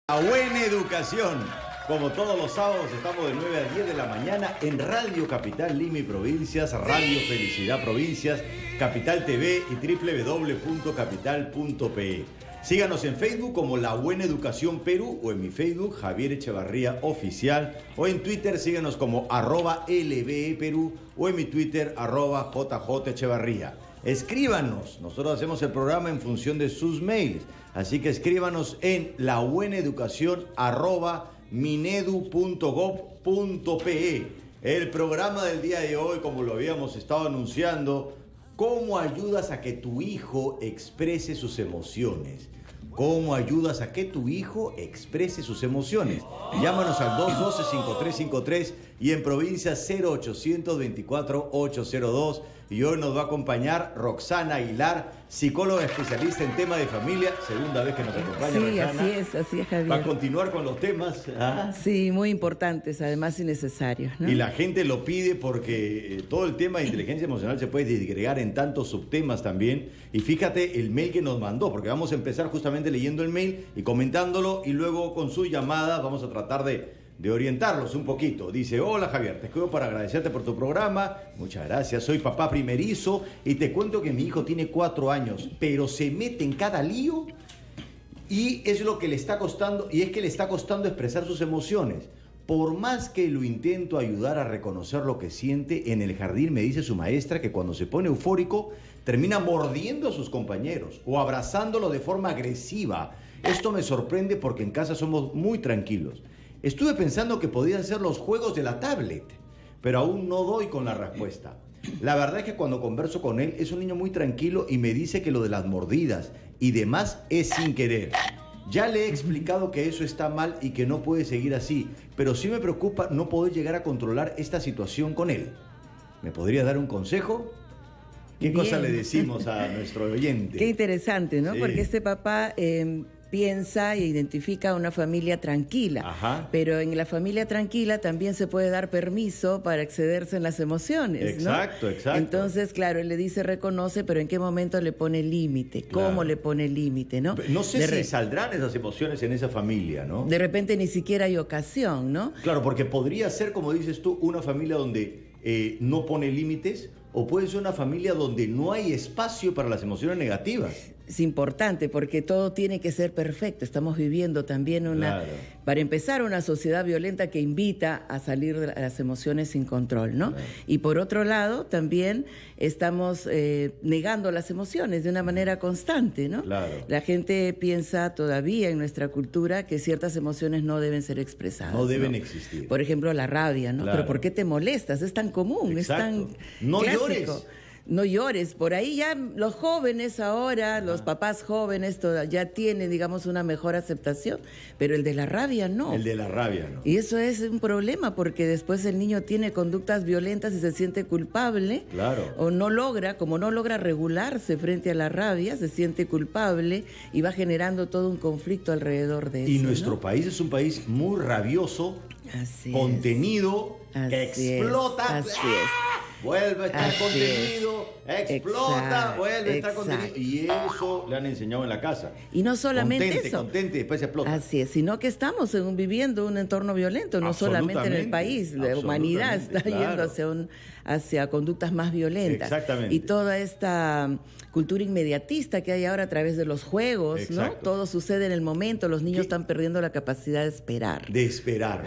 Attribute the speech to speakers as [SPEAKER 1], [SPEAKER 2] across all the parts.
[SPEAKER 1] La buena educación. Como todos los sábados estamos de 9 a 10 de la mañana en Radio Capital Lima y Provincias, Radio Felicidad Provincias, Capital TV y www.capital.pe. Síganos en Facebook como La Buena Educación Perú o en mi Facebook Javier Echevarría Oficial o en Twitter síganos como @LBE Perú o en mi Twitter @JJ Echevarría. Escríbanos, nosotros hacemos el programa en función de sus mails, así que escríbanos en labuenaeducacion@minedu.gov.pe. El programa del día de hoy, como lo habíamos estado anunciando, ¿cómo ayudas a que tu hijo exprese sus emociones? ¿Cómo ayudas a que tu hijo exprese sus emociones? Llámanos al 212-5353 y en provincia 0800-24-802. Y hoy nos va a acompañar Roxana Aguilar, psicóloga especialista en tema de familia. Segunda vez que nos acompaña,
[SPEAKER 2] sí,
[SPEAKER 1] Roxana.
[SPEAKER 2] Así es, Javier.
[SPEAKER 1] Va a continuar con los temas.
[SPEAKER 2] Sí, muy importantes, además y necesarios, ¿no?
[SPEAKER 1] Y la gente lo pide porque todo el tema de inteligencia emocional se puede disgregar en tantos subtemas también. Y fíjate el mail que nos mandó, porque vamos a empezar justamente leyendo el mail y comentándolo, y luego con su llamada vamos a tratar de orientarlos un poquito. Dice: hola Javier, te escribo para agradecerte por tu programa. Muchas gracias, soy papá primerizo y te cuento que mi hijo tiene 4 años, pero se mete en cada lío y es lo que le está costando, y es que le está costando expresar sus emociones. Por más que lo intento ayudar a reconocer lo que siente, en el jardín me dice su maestra que cuando se pone eufórico termina mordiendo a sus compañeros o abrazándolo de forma agresiva. Esto me sorprende porque en casa somos muy tranquilos. Estuve pensando que podían ser los juegos de la tablet, pero aún no doy con la respuesta. La verdad es que cuando converso con él es un niño muy tranquilo y me dice que lo de las mordidas y demás es sin querer. Ya le he explicado que eso está mal y que no puede seguir así, pero sí me preocupa no poder llegar a controlar esta situación con él. ¿Me podría dar un consejo? ¿Qué cosa le decimos a nuestro oyente?
[SPEAKER 2] Qué interesante, ¿no?
[SPEAKER 1] Sí.
[SPEAKER 2] Porque este papá piensa e identifica una familia tranquila.
[SPEAKER 1] Ajá.
[SPEAKER 2] Pero en la familia tranquila también se puede dar permiso para excederse en las emociones,
[SPEAKER 1] Exacto,
[SPEAKER 2] ¿no?
[SPEAKER 1] exacto.
[SPEAKER 2] Entonces, claro, él le dice reconoce, pero ¿en qué momento le pone límite?
[SPEAKER 1] Claro.
[SPEAKER 2] ¿Cómo le pone límite, no?
[SPEAKER 1] No sé si saldrán esas emociones en esa familia, ¿no?
[SPEAKER 2] De repente ni siquiera hay ocasión, ¿no?
[SPEAKER 1] Claro, porque podría ser, como dices tú, una familia donde no pone límites, o puede ser una familia donde no hay espacio para las emociones negativas.
[SPEAKER 2] Es importante porque todo tiene que ser perfecto. Estamos viviendo también
[SPEAKER 1] Claro.
[SPEAKER 2] para empezar, una sociedad violenta que invita a salir de las emociones sin control, ¿no?
[SPEAKER 1] Claro.
[SPEAKER 2] Y por otro lado, también estamos negando las emociones de una manera constante, ¿no?
[SPEAKER 1] Claro.
[SPEAKER 2] La gente piensa todavía en nuestra cultura que ciertas emociones no deben ser expresadas.
[SPEAKER 1] No deben existir.
[SPEAKER 2] Por ejemplo, la rabia, ¿no?
[SPEAKER 1] Claro.
[SPEAKER 2] Pero ¿por qué te molestas? Es tan común,
[SPEAKER 1] Exacto.
[SPEAKER 2] es tan
[SPEAKER 1] No
[SPEAKER 2] clásico.
[SPEAKER 1] llores.
[SPEAKER 2] No llores, por ahí ya los jóvenes ahora, los papás jóvenes ya tienen, digamos, una mejor aceptación, pero el de la rabia no.
[SPEAKER 1] El de la rabia, ¿no?
[SPEAKER 2] Y eso es un problema porque después el niño tiene conductas violentas y se siente culpable.
[SPEAKER 1] Claro.
[SPEAKER 2] O no logra, como no logra regularse frente a la rabia, se siente culpable y va generando todo un conflicto alrededor de eso.
[SPEAKER 1] Y nuestro
[SPEAKER 2] ¿no?
[SPEAKER 1] país es un país muy rabioso,
[SPEAKER 2] Así
[SPEAKER 1] contenido,
[SPEAKER 2] Así
[SPEAKER 1] que explota.
[SPEAKER 2] Así
[SPEAKER 1] Vuelve a estar
[SPEAKER 2] Así
[SPEAKER 1] contenido, explota,
[SPEAKER 2] Exacto,
[SPEAKER 1] vuelve a estar
[SPEAKER 2] exacto.
[SPEAKER 1] contenido. Y eso le han enseñado en la casa.
[SPEAKER 2] Y no solamente eso.
[SPEAKER 1] Contente, después se explota.
[SPEAKER 2] Así es, sino que estamos viviendo un entorno violento, no solamente en el país, la humanidad está
[SPEAKER 1] claro.
[SPEAKER 2] yendo hacia conductas más violentas.
[SPEAKER 1] Exactamente.
[SPEAKER 2] Y toda esta cultura inmediatista que hay ahora a través de los juegos,
[SPEAKER 1] Exacto.
[SPEAKER 2] ¿no? Todo sucede en el momento, los niños están perdiendo la capacidad de esperar.
[SPEAKER 1] De esperar,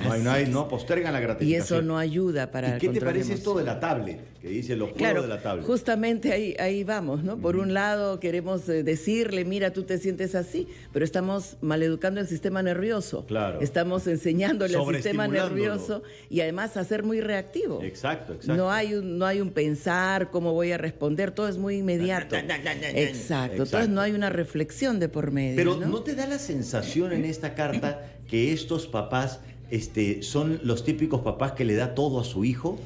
[SPEAKER 1] no postergan la gratificación.
[SPEAKER 2] Y eso no ayuda para
[SPEAKER 1] ¿Y qué te parece
[SPEAKER 2] emociones.
[SPEAKER 1] esto de la tablet? Que dice los juegos
[SPEAKER 2] Claro,
[SPEAKER 1] de la tablet.
[SPEAKER 2] justamente ahí vamos, ¿no? Por un lado queremos decirle, mira, tú te sientes así, pero estamos maleducando el sistema nervioso.
[SPEAKER 1] Claro.
[SPEAKER 2] Estamos enseñándole al sistema
[SPEAKER 1] Sobreestimulándolo.
[SPEAKER 2] nervioso y además a ser muy reactivo.
[SPEAKER 1] Exacto, exacto.
[SPEAKER 2] No hay un pensar, cómo voy a responder, todo es muy inmediato. Exacto, entonces no hay una reflexión de por medio.
[SPEAKER 1] Pero
[SPEAKER 2] ¿no?
[SPEAKER 1] ¿no te da la sensación en esta carta que estos papás son los típicos papás que le da todo a su hijo?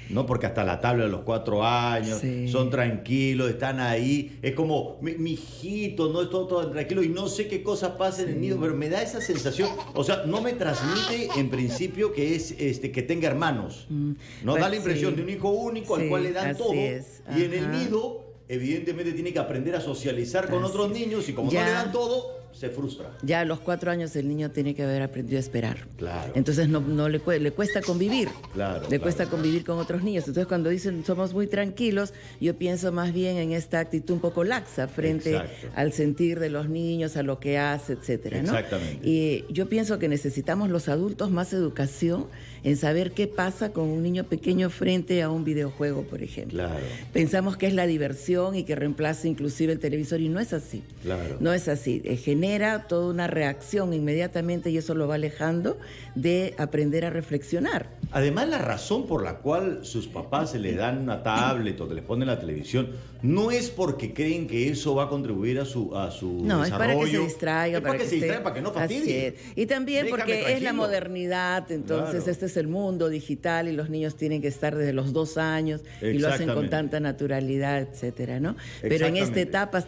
[SPEAKER 1] ¿No? Porque hasta la tabla de los 4 años,
[SPEAKER 2] Sí.
[SPEAKER 1] son tranquilos, están ahí. Es como, mi hijito, no es todo tranquilo y no sé qué cosa pasa en el nido, pero me da esa sensación. O sea, no me transmite en principio que es que tenga hermanos. No
[SPEAKER 2] Pues
[SPEAKER 1] da la impresión
[SPEAKER 2] sí.
[SPEAKER 1] de un hijo único al
[SPEAKER 2] Sí,
[SPEAKER 1] cual le dan
[SPEAKER 2] así
[SPEAKER 1] todo.
[SPEAKER 2] es.
[SPEAKER 1] Y en el
[SPEAKER 2] Ajá.
[SPEAKER 1] nido, evidentemente, tiene que aprender a socializar con
[SPEAKER 2] Así
[SPEAKER 1] otros
[SPEAKER 2] es.
[SPEAKER 1] niños y como
[SPEAKER 2] Ya.
[SPEAKER 1] no le dan todo, se frustra.
[SPEAKER 2] Ya a los 4 años el niño tiene que haber aprendido a esperar.
[SPEAKER 1] Claro.
[SPEAKER 2] Entonces no le cuesta convivir.
[SPEAKER 1] Claro,
[SPEAKER 2] le cuesta convivir con otros niños. Entonces cuando dicen somos muy tranquilos, yo pienso más bien en esta actitud un poco laxa frente al sentir de los niños, a lo que hace, etcétera, ¿no?
[SPEAKER 1] Exactamente.
[SPEAKER 2] Y yo pienso que necesitamos los adultos más educación en saber qué pasa con un niño pequeño frente a un videojuego, por ejemplo.
[SPEAKER 1] Claro.
[SPEAKER 2] Pensamos que es la diversión y que reemplaza inclusive el televisor y no es así.
[SPEAKER 1] Claro.
[SPEAKER 2] No es así. Genera toda una reacción inmediatamente y eso lo va alejando de aprender a reflexionar.
[SPEAKER 1] Además, la razón por la cual sus papás se le dan una tablet o les ponen la televisión no es porque creen que eso va a contribuir a su
[SPEAKER 2] no,
[SPEAKER 1] desarrollo.
[SPEAKER 2] Es para que se distraiga.
[SPEAKER 1] Es para que se distraiga, para que no fastidie.
[SPEAKER 2] Y también
[SPEAKER 1] Déjame
[SPEAKER 2] porque
[SPEAKER 1] tranquilo.
[SPEAKER 2] es la modernidad, entonces este es el mundo digital y los niños tienen que estar desde los 2 años y lo hacen con tanta naturalidad, etcétera, ¿no? Pero en esta etapa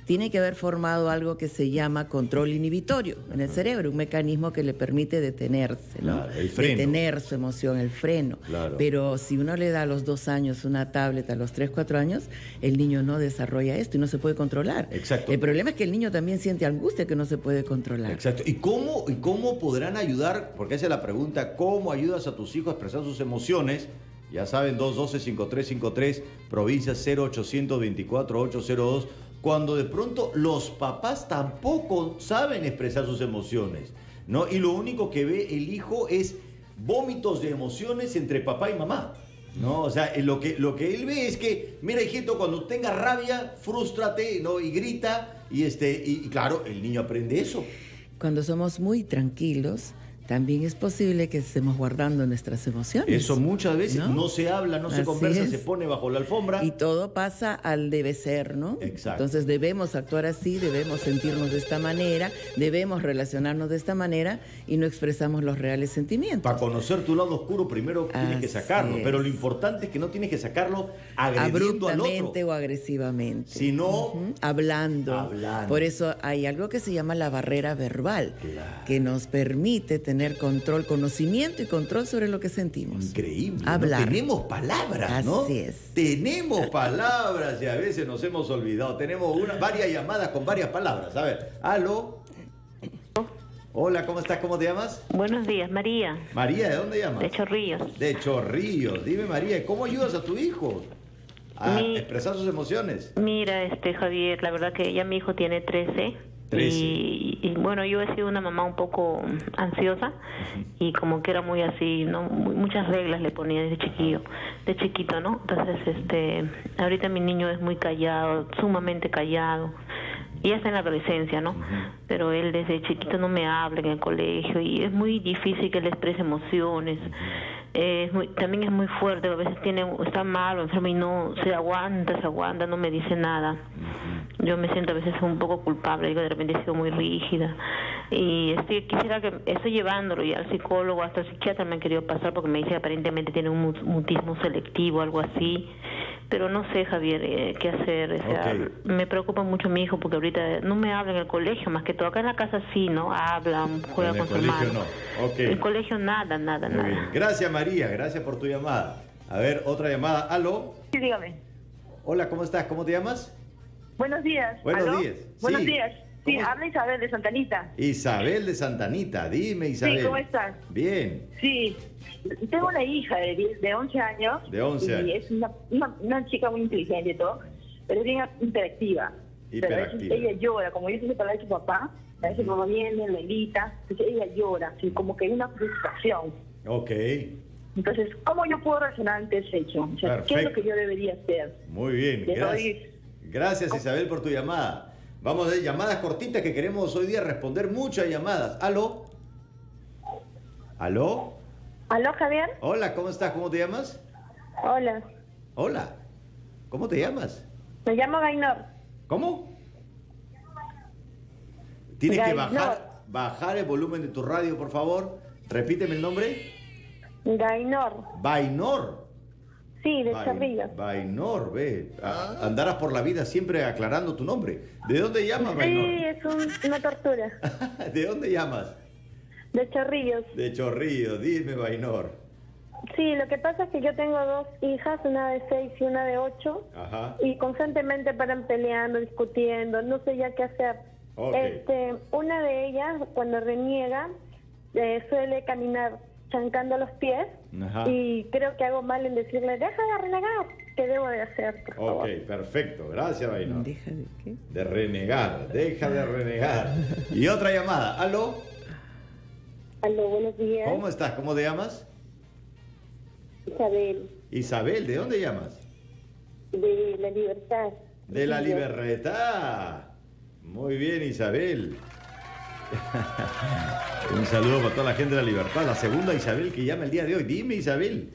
[SPEAKER 2] tiene que haber formado algo que se llama control inhibitorio en el cerebro, un mecanismo que le permite detenerse, ¿no?
[SPEAKER 1] Claro, el freno.
[SPEAKER 2] Detener su emoción, el freno.
[SPEAKER 1] Claro.
[SPEAKER 2] Pero si uno le da a los 2 años una tablet, a los 3, 4 años, el niño no desarrolla esto y no se puede controlar.
[SPEAKER 1] Exacto.
[SPEAKER 2] El problema es que el niño también siente angustia que no se puede controlar.
[SPEAKER 1] Exacto. ¿Y cómo podrán ayudar? Porque esa es la pregunta, ¿cómo ayudas a tus hijos a expresar sus emociones? Ya saben, 212-5353, provincia 0800-24-802, cuando de pronto los papás tampoco saben expresar sus emociones, ¿no? Y lo único que ve el hijo es vómitos de emociones entre papá y mamá, ¿no? O sea, lo que él ve es que, mira, hijito, cuando tengas rabia, frústrate, ¿no? Y grita, y claro, el niño aprende eso.
[SPEAKER 2] Cuando somos muy tranquilos, también es posible que estemos guardando nuestras emociones.
[SPEAKER 1] Eso muchas veces no se habla, no se conversa, se pone bajo la alfombra.
[SPEAKER 2] Y todo pasa al debe ser, ¿no?
[SPEAKER 1] Exacto.
[SPEAKER 2] Entonces debemos actuar así, debemos sentirnos de esta manera, debemos relacionarnos de esta manera y no expresamos los reales sentimientos.
[SPEAKER 1] Para conocer tu lado oscuro primero tienes que sacarlo, pero lo importante es que no tienes que sacarlo agrediendo al otro.
[SPEAKER 2] Abruptamente o agresivamente.
[SPEAKER 1] Sino
[SPEAKER 2] hablando. Por eso hay algo que se llama la barrera verbal, que nos permite tener control, conocimiento y control sobre lo que sentimos.
[SPEAKER 1] Increíble.
[SPEAKER 2] Hablar.
[SPEAKER 1] ¿No? Tenemos palabras, ¿no?
[SPEAKER 2] Así es.
[SPEAKER 1] Tenemos palabras y a veces nos hemos olvidado. Tenemos varias llamadas con varias palabras. A ver, aló. Hola, ¿cómo estás? ¿Cómo te llamas?
[SPEAKER 3] Buenos días, María.
[SPEAKER 1] María, ¿de dónde llamas?
[SPEAKER 3] De Chorrillos.
[SPEAKER 1] De Chorrillos. Dime, María, ¿cómo ayudas a tu hijo a expresar sus emociones?
[SPEAKER 3] Mira, Javier, la verdad que ya mi hijo tiene 13. Y bueno, yo he sido una mamá un poco ansiosa y como que era muy así, ¿no? Muchas reglas le ponía desde chiquito, ¿no? Entonces, ahorita mi niño es muy callado, sumamente callado. Y ya está en la adolescencia, ¿no? Pero él desde chiquito no me habla en el colegio y es muy difícil que él exprese emociones. También es muy fuerte, a veces está mal o enfermo y no se aguanta, no me dice nada. Yo me siento a veces un poco culpable, digo, de repente he sido muy rígida. Y quisiera que estoy llevándolo ya al psicólogo, hasta el psiquiatra me han querido pasar porque me dice que aparentemente tiene un mutismo selectivo, algo así. Pero no sé, Javier, qué hacer. O sea, me preocupa mucho mi hijo porque ahorita no me habla en el colegio, más que todo. Acá en la casa sí, ¿no? Habla, juega con su hermano.
[SPEAKER 1] No.
[SPEAKER 3] En el colegio nada.
[SPEAKER 1] Bien. Gracias, María. Gracias por tu llamada. A ver, otra llamada. ¿Aló?
[SPEAKER 4] Sí, dígame.
[SPEAKER 1] Hola, ¿cómo estás? ¿Cómo te llamas?
[SPEAKER 4] Buenos días.
[SPEAKER 1] Buenos días.
[SPEAKER 4] Buenos días. Sí, habla Isabel de Santanita.
[SPEAKER 1] Isabel de Santanita. Dime, Isabel.
[SPEAKER 4] Sí, ¿cómo estás?
[SPEAKER 1] Bien.
[SPEAKER 4] Sí. Tengo una hija de 11 años.
[SPEAKER 1] De 11 años.
[SPEAKER 4] Y es una chica muy inteligente y todo, pero es bien hiperactiva. Pero a veces ella llora, como yo se separé de su papá, a veces mamá viene, la invita, entonces ella llora, así como que hay una frustración.
[SPEAKER 1] Ok.
[SPEAKER 4] Entonces, ¿cómo yo puedo reaccionar ante ese hecho? O sea, ¿qué es lo que yo debería hacer?
[SPEAKER 1] Muy bien, gracias Isabel por tu llamada. Vamos a ver llamadas cortitas que queremos hoy día responder muchas llamadas. ¿Aló? ¿Aló?
[SPEAKER 4] ¿Aló, Javier?
[SPEAKER 1] Hola, ¿cómo estás? ¿Cómo te llamas?
[SPEAKER 4] Hola.
[SPEAKER 1] Hola. ¿Cómo te llamas?
[SPEAKER 4] Me llamo Gainor.
[SPEAKER 1] ¿Cómo? Tienes que bajar el volumen de tu radio, por favor. Repíteme el nombre.
[SPEAKER 4] Gainor.
[SPEAKER 1] Vainor.
[SPEAKER 4] Sí, de Chorrillos.
[SPEAKER 1] Vainor, ve. Andarás por la vida siempre aclarando tu nombre. ¿De dónde llamas, Vainor?
[SPEAKER 4] Sí, es una tortura.
[SPEAKER 1] ¿De dónde llamas?
[SPEAKER 4] De Chorrillos.
[SPEAKER 1] De Chorrillos, dime, Vainor.
[SPEAKER 4] Sí, lo que pasa es que yo tengo 2 hijas, una de 6 y una de 8.
[SPEAKER 1] Ajá.
[SPEAKER 4] Y constantemente paran peleando, discutiendo, no sé ya qué hacer.
[SPEAKER 1] Okay.
[SPEAKER 5] Una de ellas, cuando reniega, suele caminar chancando los pies. Ajá. Y creo que hago mal en decirle, deja de renegar. ¿Qué debo de hacer, por favor?
[SPEAKER 1] Ok, perfecto. Gracias, Vainor.
[SPEAKER 2] ¿Deja de qué?
[SPEAKER 1] De renegar. Deja de renegar. Y otra llamada. ¿Aló?
[SPEAKER 5] Aló, buenos días.
[SPEAKER 1] ¿Cómo estás? ¿Cómo te llamas?
[SPEAKER 5] Isabel.
[SPEAKER 1] Isabel, ¿de dónde llamas?
[SPEAKER 5] De La Libertad.
[SPEAKER 1] De La Libertad. Muy bien, Isabel. Un saludo para toda la gente de La Libertad. La segunda Isabel que llama el día de hoy. Dime, Isabel,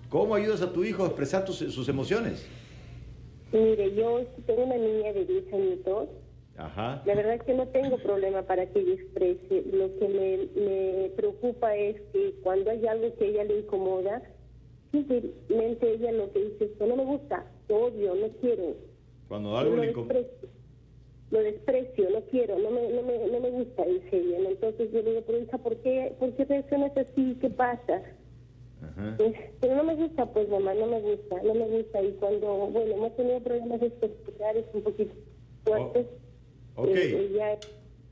[SPEAKER 1] ¿cómo ayudas a tu hijo a expresar sus emociones?
[SPEAKER 5] Mire, yo tengo una niña de 10 añitos.
[SPEAKER 1] Ajá.
[SPEAKER 5] La verdad es que no tengo problema para que ella exprese. Lo que me preocupa es que cuando hay algo que a ella le incomoda, simplemente ella lo que dice es que no me gusta, lo odio, no quiero.
[SPEAKER 1] Cuando algo le incomoda.
[SPEAKER 5] Lo desprecio, no quiero, no me gusta, dice ella. Entonces yo le digo, pero hija, ¿por qué reaccionas así? ¿Qué pasa? Ajá. Pero no me gusta, pues mamá, no me gusta. Y cuando, bueno, hemos tenido problemas espectaculares un poquito fuertes.
[SPEAKER 1] Ok.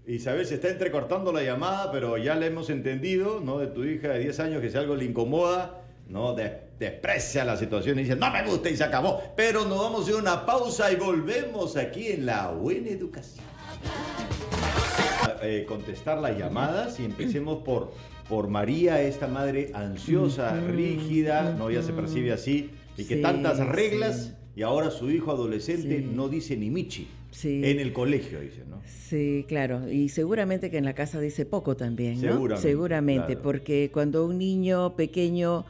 [SPEAKER 1] Isabel, se está entrecortando la llamada, pero ya le hemos entendido, ¿no? De tu hija de 10 años, que si algo le incomoda, ¿no? Desprecia la situación y dice, no me gusta y se acabó. Pero nos vamos a hacer una pausa y volvemos aquí en La Buena Educación. Contestar las llamadas y empecemos por María, esta madre ansiosa, rígida, ¿no? Ya se percibe así, y que tantas reglas, y ahora su hijo adolescente no dice ni michi. Sí. En el colegio, dice, ¿no?
[SPEAKER 2] Sí, claro. Y seguramente que en la casa dice poco también, ¿no?
[SPEAKER 1] Seguramente,
[SPEAKER 2] claro. Porque cuando un niño pequeño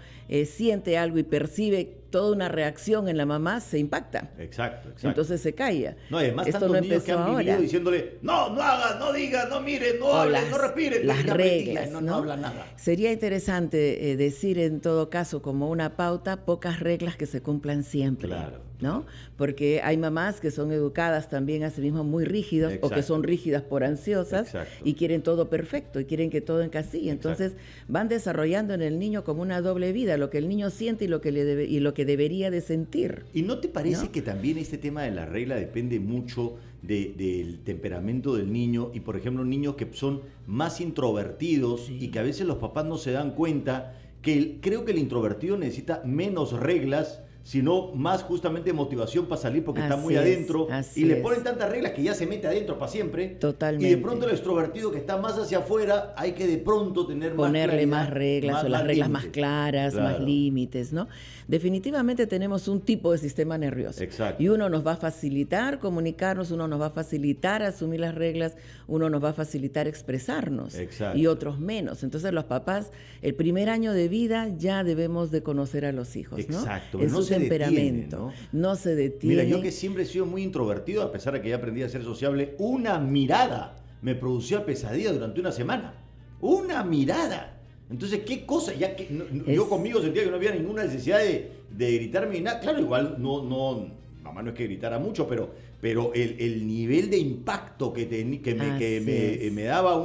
[SPEAKER 2] siente algo y percibe toda una reacción en la mamá, se impacta.
[SPEAKER 1] Exacto.
[SPEAKER 2] Entonces se calla.
[SPEAKER 1] No, además
[SPEAKER 2] esto
[SPEAKER 1] tantos
[SPEAKER 2] no
[SPEAKER 1] niños que han vivido diciéndole, no hagas, no digas, no mires, no hables, no respires.
[SPEAKER 2] Las reglas,
[SPEAKER 1] no habla nada.
[SPEAKER 2] Sería interesante decir en todo caso como una pauta, pocas reglas que se cumplan siempre.
[SPEAKER 1] Claro.
[SPEAKER 2] ¿No? Porque hay mamás que son educadas también a sí mismas muy rígidas. Exacto. O que son rígidas por ansiosas. Exacto. Y quieren todo perfecto y quieren que todo encasille. Entonces van desarrollando en el niño como una doble vida, lo que el niño siente y lo que debería de sentir.
[SPEAKER 1] ¿Y no te parece que también este tema de la regla depende mucho del temperamento del niño? Y por ejemplo, niños que son más introvertidos y que a veces los papás no se dan cuenta que creo que el introvertido necesita menos reglas, sino más justamente motivación para salir porque está muy adentro y le ponen tantas reglas que ya se mete adentro para siempre.
[SPEAKER 2] Totalmente.
[SPEAKER 1] Y de pronto el extrovertido que está más hacia afuera hay que de pronto
[SPEAKER 2] ponerle más reglas o las reglas más claras, más límites, ¿no? Definitivamente tenemos un tipo de sistema nervioso.
[SPEAKER 1] Exacto.
[SPEAKER 2] Y uno nos va a facilitar comunicarnos, uno nos va a facilitar asumir las reglas, uno nos va a facilitar expresarnos.
[SPEAKER 1] Exacto.
[SPEAKER 2] Y otros menos. Entonces los papás, el primer año de vida ya debemos de conocer a los hijos, ¿no?
[SPEAKER 1] Exacto.
[SPEAKER 2] En su temperamento. No se detiene.
[SPEAKER 1] Mira, yo que siempre he sido muy introvertido, a pesar de que ya aprendí a ser sociable, una mirada me producía pesadilla durante una semana. Una mirada. Entonces, ¿qué cosa? Ya que yo conmigo sentía que no había ninguna necesidad de gritarme ni nada. Claro, igual mamá no es que gritara mucho, pero el nivel de impacto que me daba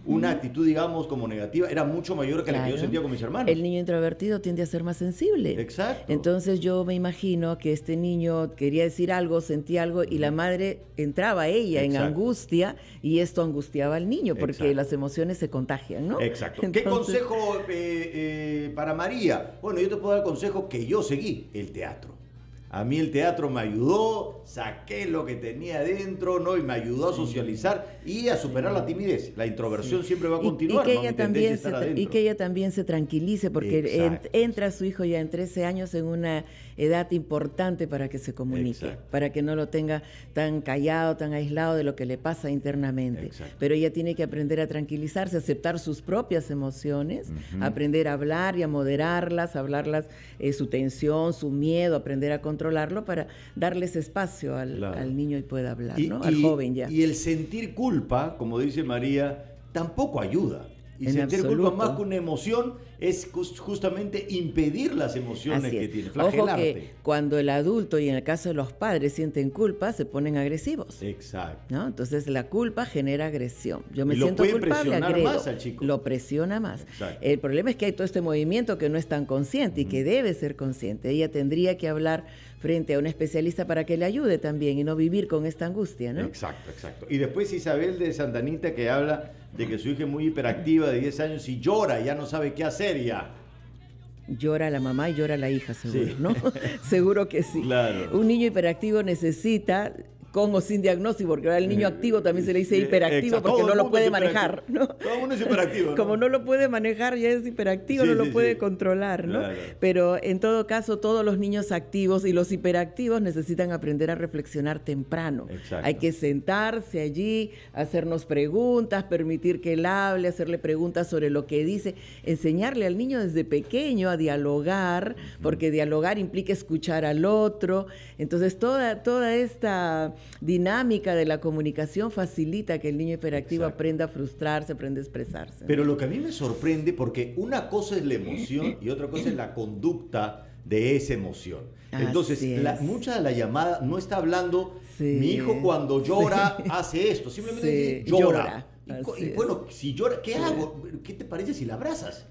[SPEAKER 1] una actitud, digamos, como negativa, era mucho mayor que la que yo sentía con mis hermanos.
[SPEAKER 2] El niño introvertido tiende a ser más sensible.
[SPEAKER 1] Exacto.
[SPEAKER 2] Entonces yo me imagino que este niño quería decir algo, sentía algo, y la madre entraba en angustia, y esto angustiaba al niño, porque las emociones se contagian, ¿no?
[SPEAKER 1] Exacto. Entonces, ¿qué consejo para María? Bueno, yo te puedo dar el consejo que yo seguí, el teatro. A mí el teatro me ayudó, saqué lo que tenía adentro, ¿no? Y me ayudó a socializar y a superar la timidez. La introversión siempre va a continuar,
[SPEAKER 2] y que ella también se tranquilice, porque entra su hijo ya en 13 años en una edad importante para que se comunique, para que no lo tenga tan callado, tan aislado de lo que le pasa internamente. Pero ella tiene que aprender a tranquilizarse, aceptar sus propias emociones, aprender a hablar y a moderarlas, hablarlas, su tensión, su miedo, aprender a controlarlo para darles espacio al niño y pueda hablar, ¿no? Al joven ya.
[SPEAKER 1] Y el sentir culpa, como dice María, tampoco ayuda. Y sentir culpa más que una emoción es justamente impedir las emociones que tiene, flagelarte.
[SPEAKER 2] Ojo que cuando el adulto, y en el caso de los padres, sienten culpa, se ponen agresivos.
[SPEAKER 1] Exacto.
[SPEAKER 2] ¿No? Entonces la culpa genera agresión. Yo me siento culpable, agredo.
[SPEAKER 1] Más al chico.
[SPEAKER 2] Lo presiona más.
[SPEAKER 1] Exacto.
[SPEAKER 2] El problema es que hay todo este movimiento que no es tan consciente y que debe ser consciente. Ella tendría que hablar frente a un especialista para que le ayude también y no vivir con esta angustia, ¿no?
[SPEAKER 1] Exacto, exacto. Y después Isabel de Santa Anita, que habla de que su hija es muy hiperactiva de 10 años y llora, ya no sabe qué hacer ya.
[SPEAKER 2] Llora la mamá y llora la hija, seguro, sí. ¿No? Seguro que sí.
[SPEAKER 1] Claro.
[SPEAKER 2] Un niño hiperactivo necesita, con o sin diagnóstico, porque ahora el niño activo también se le dice hiperactivo. Exacto. Porque no lo puede manejar, ¿no?
[SPEAKER 1] Todo el mundo es hiperactivo, ¿no?
[SPEAKER 2] Como no lo puede manejar, ya es hiperactivo, sí, no lo puede controlar, ¿no? Claro. Pero en todo caso, todos los niños activos y los hiperactivos necesitan aprender a reflexionar temprano. Exacto. Hay que sentarse allí, hacernos preguntas, permitir que él hable, hacerle preguntas sobre lo que dice, enseñarle al niño desde pequeño a dialogar, porque dialogar implica escuchar al otro. Entonces, toda esta dinámica de la comunicación facilita que el niño hiperactivo aprenda a frustrarse, aprenda a expresarse.
[SPEAKER 1] Pero lo que a mí me sorprende, porque una cosa es la emoción y otra cosa es la conducta de esa emoción. Entonces, mucha de la llamada no está hablando, mi hijo cuando llora hace esto, simplemente llora. Y bueno, si llora, ¿qué hago? ¿Qué te parece si la abrazas?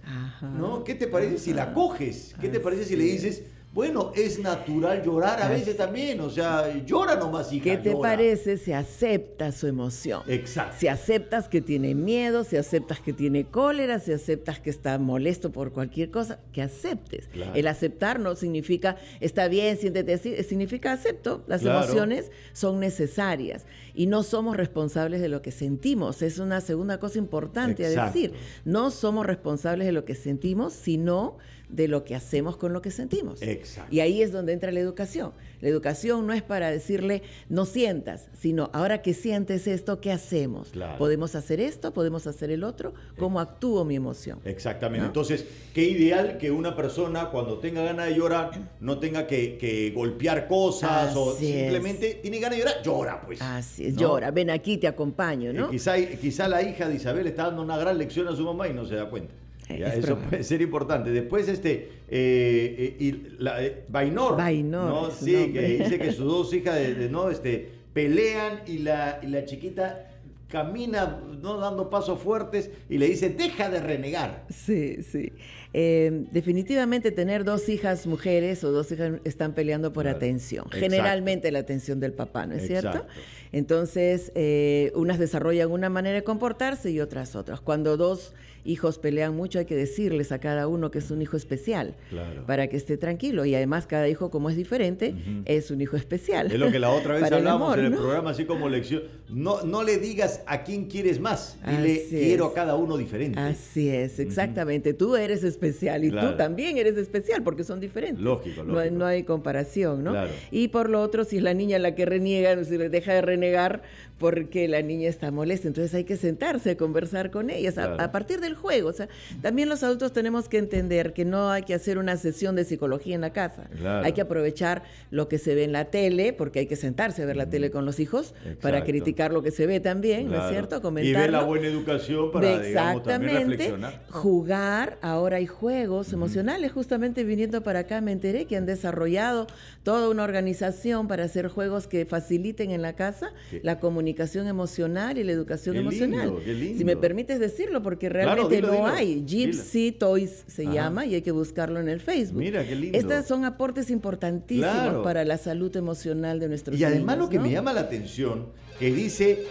[SPEAKER 1] ¿No? ¿Qué te parece si la coges? ¿Qué te parece si le dices... Bueno, es natural llorar a veces también, o sea, llora nomás, hija.
[SPEAKER 2] ¿Qué te parece si aceptas su emoción?
[SPEAKER 1] Exacto.
[SPEAKER 2] Si aceptas que tiene miedo, si aceptas que tiene cólera, si aceptas que está molesto por cualquier cosa, que aceptes. Claro. El aceptar no significa, está bien, siéntete así, significa acepto. Las emociones son necesarias y no somos responsables de lo que sentimos. Es una segunda cosa importante a decir. No somos responsables de lo que sentimos, sino de lo que hacemos con lo que sentimos.
[SPEAKER 1] Exacto.
[SPEAKER 2] Y ahí es donde entra la educación. La educación no es para decirle, no sientas, sino ahora que sientes esto, ¿qué hacemos?
[SPEAKER 1] Claro.
[SPEAKER 2] ¿Podemos hacer esto? ¿Podemos hacer el otro? ¿Cómo actúo mi emoción?
[SPEAKER 1] Exactamente. ¿No? Entonces, qué ideal que una persona cuando tenga ganas de llorar no tenga que golpear cosas o simplemente tiene ganas de llorar, llora pues.
[SPEAKER 2] Así es, ¿no? Llora, ven aquí, te acompaño, ¿no?
[SPEAKER 1] Quizá la hija de Isabel está dando una gran lección a su mamá y no se da cuenta. Ya, eso puede ser importante. Después Bainor, ¿no? Sí, que dice que sus dos hijas pelean y la chiquita camina, ¿no? Dando pasos fuertes y le dice, deja de renegar.
[SPEAKER 2] Sí. Definitivamente tener dos hijas mujeres o dos hijas están peleando por atención. Exacto. Generalmente la atención del papá, ¿no es cierto? Entonces, unas desarrollan una manera de comportarse y otras. Cuando dos hijos pelean mucho, hay que decirles a cada uno que es un hijo especial, para que esté tranquilo. Y además, cada hijo, como es diferente, es un hijo especial.
[SPEAKER 1] Es lo que la otra vez hablamos en el programa, así como lección. No le digas a quién quieres más, dile quiero a cada uno diferente.
[SPEAKER 2] Así es, exactamente. Tú eres especial y tú también eres especial porque son diferentes.
[SPEAKER 1] Lógico.
[SPEAKER 2] No hay comparación, ¿no?
[SPEAKER 1] Claro.
[SPEAKER 2] Y por lo otro, si es la niña la que reniega, si le deja de renegar porque la niña está molesta, entonces hay que sentarse a conversar con ellas a partir del juego. O sea, también los adultos tenemos que entender que no hay que hacer una sesión de psicología en la casa. Claro. Hay que aprovechar lo que se ve en la tele, porque hay que sentarse a ver la tele con los hijos para criticar lo que se ve también, ¿no es cierto? Comentarlo.
[SPEAKER 1] Y ver la buena educación para, digamos, también reflexionar.
[SPEAKER 2] Jugar, ahora hay juegos emocionales. Justamente viniendo para acá me enteré que han desarrollado toda una organización para hacer juegos que faciliten en la casa la comunicación emocional y la educación emocional.
[SPEAKER 1] Qué lindo.
[SPEAKER 2] Si me permites decirlo, porque realmente dilo. Hay. Gypsy Toys se llama y hay que buscarlo en el Facebook.
[SPEAKER 1] Mira, qué lindo.
[SPEAKER 2] Estas son aportes importantísimos para la salud emocional de nuestros niños.
[SPEAKER 1] Y además lo que me llama la atención, que dice,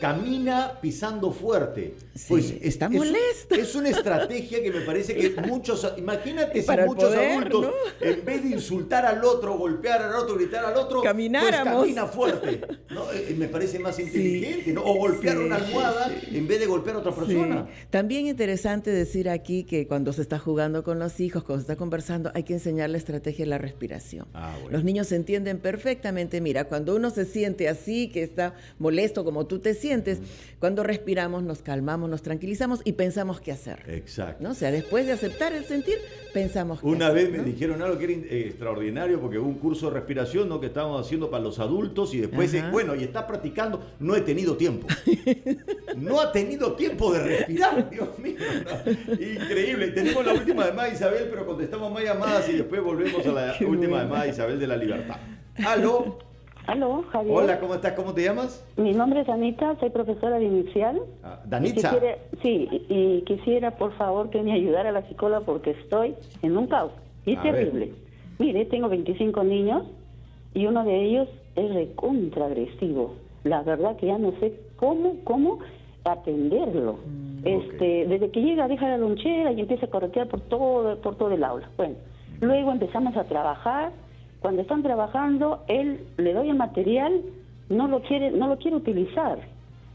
[SPEAKER 1] camina pisando fuerte.
[SPEAKER 2] Sí, pues está molesta.
[SPEAKER 1] Es una estrategia que me parece que muchos, imagínate si muchos adultos, ¿no? En vez de insultar al otro, golpear al otro, gritar al otro,
[SPEAKER 2] camináramos.
[SPEAKER 1] Pues camina fuerte. ¿No? Me parece más inteligente, ¿no? O golpear una almohada en vez de golpear a otra persona.
[SPEAKER 2] Sí. También interesante decir aquí que cuando se está jugando con los hijos, cuando se está conversando, hay que enseñar la estrategia de la respiración. Bueno. Los niños entienden perfectamente. Mira, cuando uno se siente así, que está molesto como tú te sientes, cuando respiramos, nos calmamos, nos tranquilizamos y pensamos qué hacer.
[SPEAKER 1] Exacto.
[SPEAKER 2] ¿No? O sea, después de aceptar el sentir, pensamos qué hacer.
[SPEAKER 1] Una vez me dijeron algo que era extraordinario, porque hubo un curso de respiración, ¿no? Que estábamos haciendo para los adultos y después, y está practicando, no he tenido tiempo. No ha tenido tiempo de respirar, Dios mío. No. Increíble. Tenemos la última llamada, Isabel, pero contestamos más llamadas y después volvemos a la última llamada, Isabel de la Libertad. ¿Aló?
[SPEAKER 5] Aló, Javier.
[SPEAKER 1] Hola, ¿cómo estás? ¿Cómo te llamas?
[SPEAKER 5] Mi nombre es Anita, soy profesora de inicial.
[SPEAKER 1] ¿Danitza?
[SPEAKER 5] Y quisiera, por favor, que me ayudara la psicóloga porque estoy en un caos. Y es terrible. Mire, tengo 25 niños
[SPEAKER 6] y uno de ellos es recontra agresivo. La verdad que ya no sé cómo atenderlo. Desde que llega deja la lonchera y empieza a corretear por todo el aula. Bueno, luego empezamos a trabajar. Cuando están trabajando, él le doy el material, no lo quiere utilizar.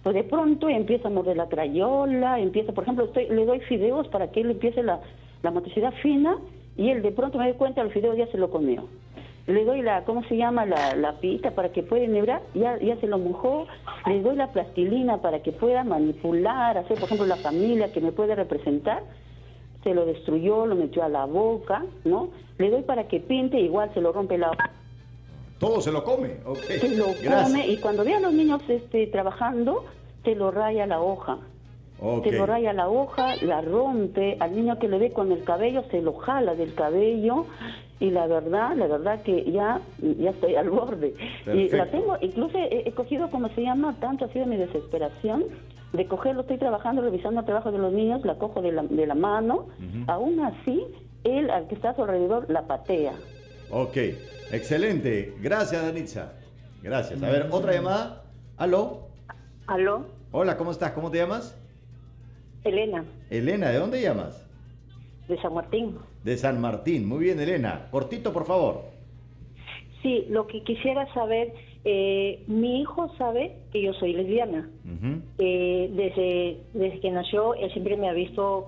[SPEAKER 6] Pues de pronto empieza a morder la crayola, por ejemplo, le doy fideos para que él empiece la motricidad fina, y él de pronto me doy cuenta, el fideo ya se lo comió. Le doy la pita para que pueda enhebrar, ya se lo mojó. Le doy la plastilina para que pueda manipular, hacer, por ejemplo, la familia que me puede representar. Se lo destruyó, lo metió a la boca, ¿no? Le doy para que pinte, igual se lo rompe la hoja.
[SPEAKER 1] Todo se lo come, okay.
[SPEAKER 6] Se lo come, y cuando ve a los niños trabajando, se lo raya la hoja. Okay. Se lo raya la hoja, la rompe. Al niño que le ve con el cabello, se lo jala del cabello. Y la verdad que ya estoy al borde. Perfecto. Y la tengo, incluso he cogido, como se llama, tanto ha sido mi desesperación de cogerlo. Estoy trabajando, revisando el trabajo de los niños, la cojo de la mano. Aún así, él, al que está a su alrededor, la patea.
[SPEAKER 1] Ok, excelente. Gracias, Danitza. Gracias. A ver, otra llamada. ¿Aló?
[SPEAKER 5] ¿Aló?
[SPEAKER 1] Hola, ¿cómo estás? ¿Cómo te llamas?
[SPEAKER 5] Elena.
[SPEAKER 1] Elena, ¿de dónde llamas?
[SPEAKER 5] De San Martín.
[SPEAKER 1] De San Martín. Muy bien, Elena. Cortito, por favor.
[SPEAKER 5] Sí, lo que quisiera saber, mi hijo sabe que yo soy lesbiana. Desde que nació, él siempre me ha visto